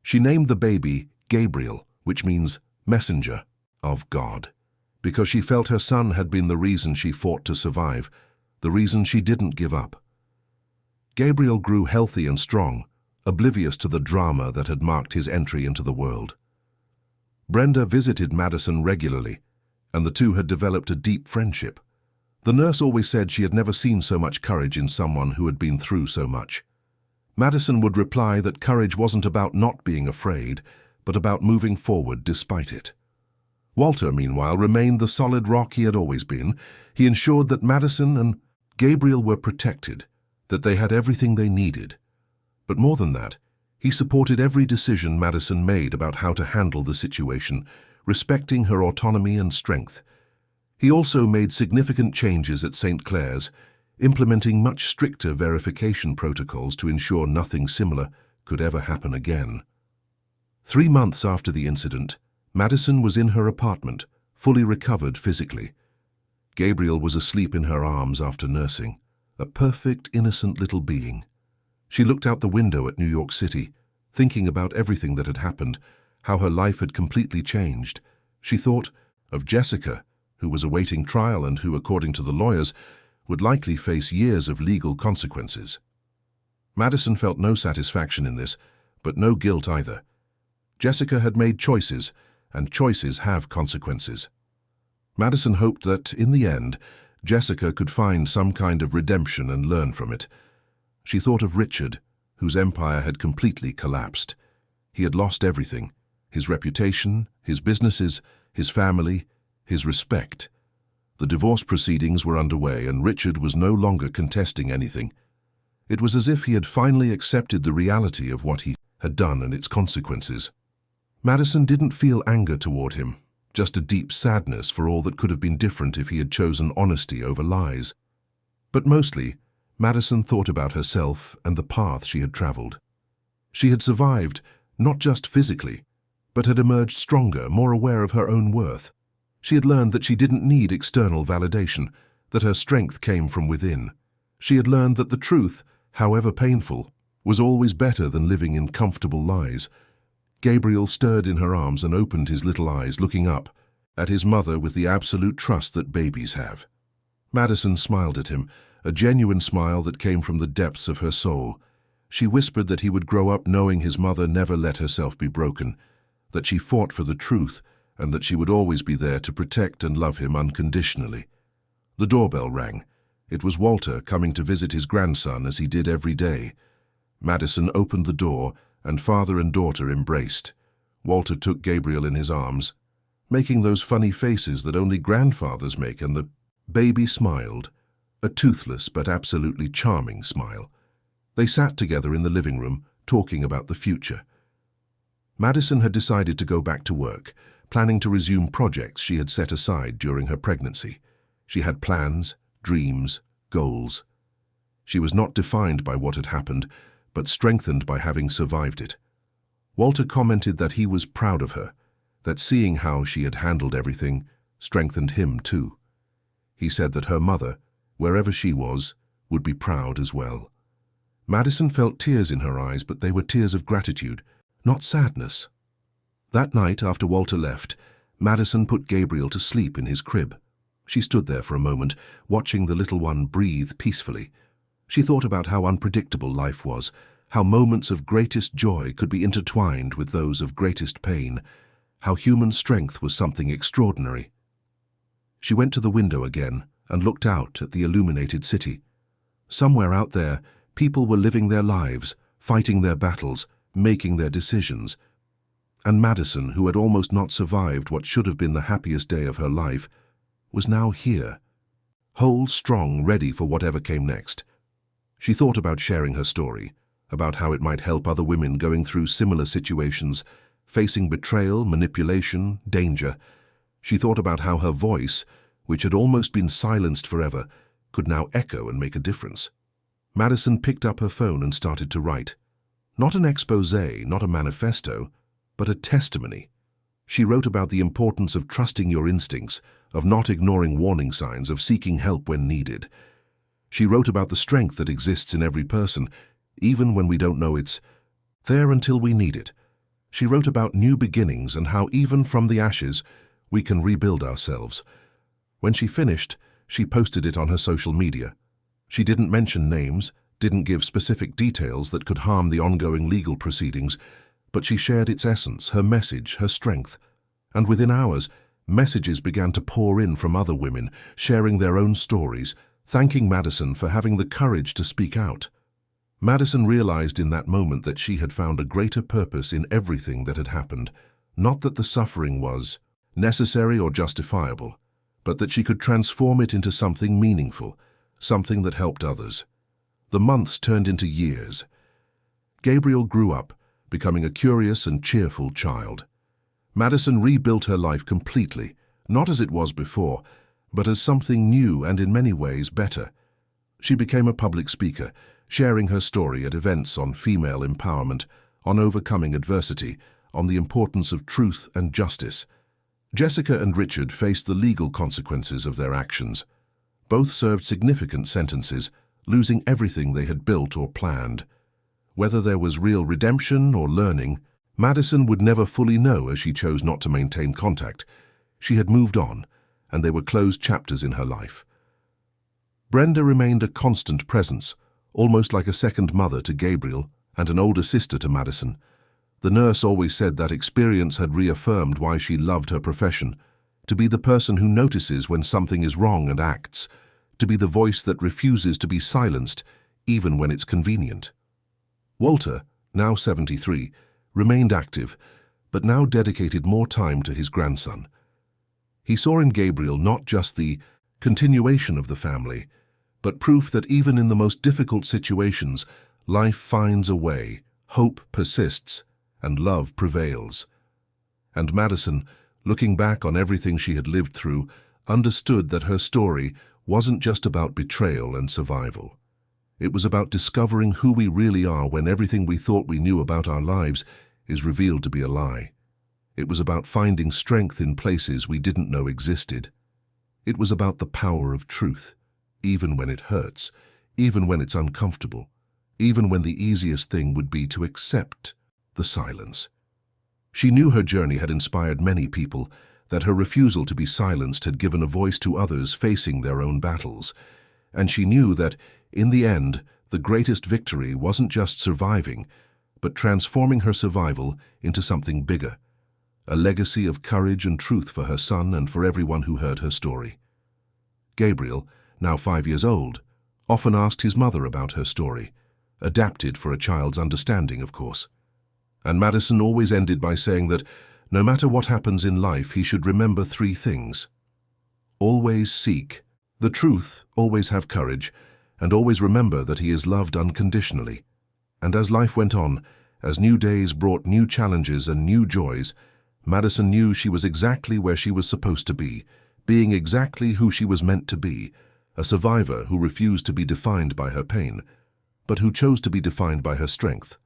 She named the baby Gabriel, which means messenger of God, because she felt her son had been the reason she fought to survive, the reason she didn't give up. Gabriel grew healthy and strong, oblivious to the drama that had marked his entry into the world. Brenda visited Madison regularly, and the two had developed a deep friendship. The nurse always said she had never seen so much courage in someone who had been through so much. Madison would reply that courage wasn't about not being afraid, but about moving forward despite it. Walter, meanwhile, remained the solid rock he had always been. He ensured that Madison and Gabriel were protected, that they had everything they needed. But more than that, he supported every decision Madison made about how to handle the situation, respecting her autonomy and strength. He also made significant changes at St. Clair's, implementing much stricter verification protocols to ensure nothing similar could ever happen again. 3 months after the incident, Madison was in her apartment, fully recovered physically. Gabriel was asleep in her arms after nursing, a perfect, innocent little being. She looked out the window at New York City, thinking about everything that had happened, how her life had completely changed. She thought of Jessica, who was awaiting trial and who, according to the lawyers, would likely face years of legal consequences. Madison felt no satisfaction in this, but no guilt either. Jessica had made choices, and choices have consequences. Madison hoped that, in the end, Jessica could find some kind of redemption and learn from it. She thought of Richard, whose empire had completely collapsed. He had lost everything: his reputation, his businesses, his family, his respect. The divorce proceedings were underway, and Richard was no longer contesting anything. It was as if he had finally accepted the reality of what he had done and its consequences. Madison didn't feel anger toward him, just a deep sadness for all that could have been different if he had chosen honesty over lies. But mostly, Madison thought about herself and the path she had traveled. She had survived, not just physically, but had emerged stronger, more aware of her own worth. She had learned that she didn't need external validation, that her strength came from within. She had learned that the truth, however painful, was always better than living in comfortable lies. Gabriel stirred in her arms and opened his little eyes, looking up at his mother with the absolute trust that babies have. Madison smiled at him, a genuine smile that came from the depths of her soul. She whispered that he would grow up knowing his mother never let herself be broken, that she fought for the truth, and that she would always be there to protect and love him unconditionally. The doorbell rang. It was Walter coming to visit his grandson as he did every day. Madison opened the door, and father and daughter embraced. Walter took Gabriel in his arms, making those funny faces that only grandfathers make, and the baby smiled, a toothless but absolutely charming smile. They sat together in the living room, talking about the future. Madison had decided to go back to work, planning to resume projects she had set aside during her pregnancy. She had plans, dreams, goals. She was not defined by what had happened, but strengthened by having survived it. Walter commented that he was proud of her, that seeing how she had handled everything strengthened him too. He said that her mother, wherever she was, would be proud as well. Madison felt tears in her eyes, but they were tears of gratitude, not sadness. That night, after Walter left, Madison put Gabriel to sleep in his crib. She stood there for a moment, watching the little one breathe peacefully. She thought about how unpredictable life was, how moments of greatest joy could be intertwined with those of greatest pain, how human strength was something extraordinary. She went to the window again and looked out at the illuminated city. Somewhere out there, people were living their lives, fighting their battles, making their decisions. And Madison, who had almost not survived what should have been the happiest day of her life, was now here, whole, strong, ready for whatever came next. She thought about sharing her story, about how it might help other women going through similar situations, facing betrayal, manipulation, danger. She thought about how her voice, which had almost been silenced forever, could now echo and make a difference. Madison picked up her phone and started to write. Not an exposé, not a manifesto, but a testimony. She wrote about the importance of trusting your instincts, of not ignoring warning signs, of seeking help when needed. She wrote about the strength that exists in every person, even when we don't know it's there until we need it. She wrote about new beginnings and how even from the ashes we can rebuild ourselves. When she finished, she posted it on her social media. She didn't mention names, didn't give specific details that could harm the ongoing legal proceedings, but she shared its essence, her message, her strength. And within hours, messages began to pour in from other women, sharing their own stories, thanking Madison for having the courage to speak out. Madison realized in that moment that she had found a greater purpose in everything that had happened, not that the suffering was necessary or justifiable, but that she could transform it into something meaningful, something that helped others. The months turned into years. Gabriel grew up, becoming a curious and cheerful child. Madison rebuilt her life completely, not as it was before, but as something new and in many ways better. She became a public speaker, sharing her story at events on female empowerment, on overcoming adversity, on the importance of truth and justice. Jessica and Richard faced the legal consequences of their actions. Both served significant sentences, losing everything they had built or planned. Whether there was real redemption or learning, Madison would never fully know, as she chose not to maintain contact. She had moved on, and they were closed chapters in her life. Brenda remained a constant presence, almost like a second mother to Gabriel and an older sister to Madison. The nurse always said that experience had reaffirmed why she loved her profession, to be the person who notices when something is wrong and acts, to be the voice that refuses to be silenced, even when it's convenient. Walter, now 73, remained active, but now dedicated more time to his grandson. He saw in Gabriel not just the continuation of the family, but proof that even in the most difficult situations, life finds a way, hope persists, and love prevails. And Madison, looking back on everything she had lived through, understood that her story wasn't just about betrayal and survival. It was about discovering who we really are when everything we thought we knew about our lives is revealed to be a lie. It was about finding strength in places we didn't know existed. It was about the power of truth, even when it hurts, even when it's uncomfortable, even when the easiest thing would be to accept the silence. She knew her journey had inspired many people, that her refusal to be silenced had given a voice to others facing their own battles. And she knew that, in the end, the greatest victory wasn't just surviving, but transforming her survival into something bigger, a legacy of courage and truth for her son and for everyone who heard her story. Gabriel, now 5 years old, often asked his mother about her story, adapted for a child's understanding, of course. And Madison always ended by saying that, no matter what happens in life, he should remember 3 things. Always seek the truth, always have courage, and always remember that he is loved unconditionally. And as life went on, as new days brought new challenges and new joys, Madison knew she was exactly where she was supposed to be, being exactly who she was meant to be, a survivor who refused to be defined by her pain, but who chose to be defined by her strength.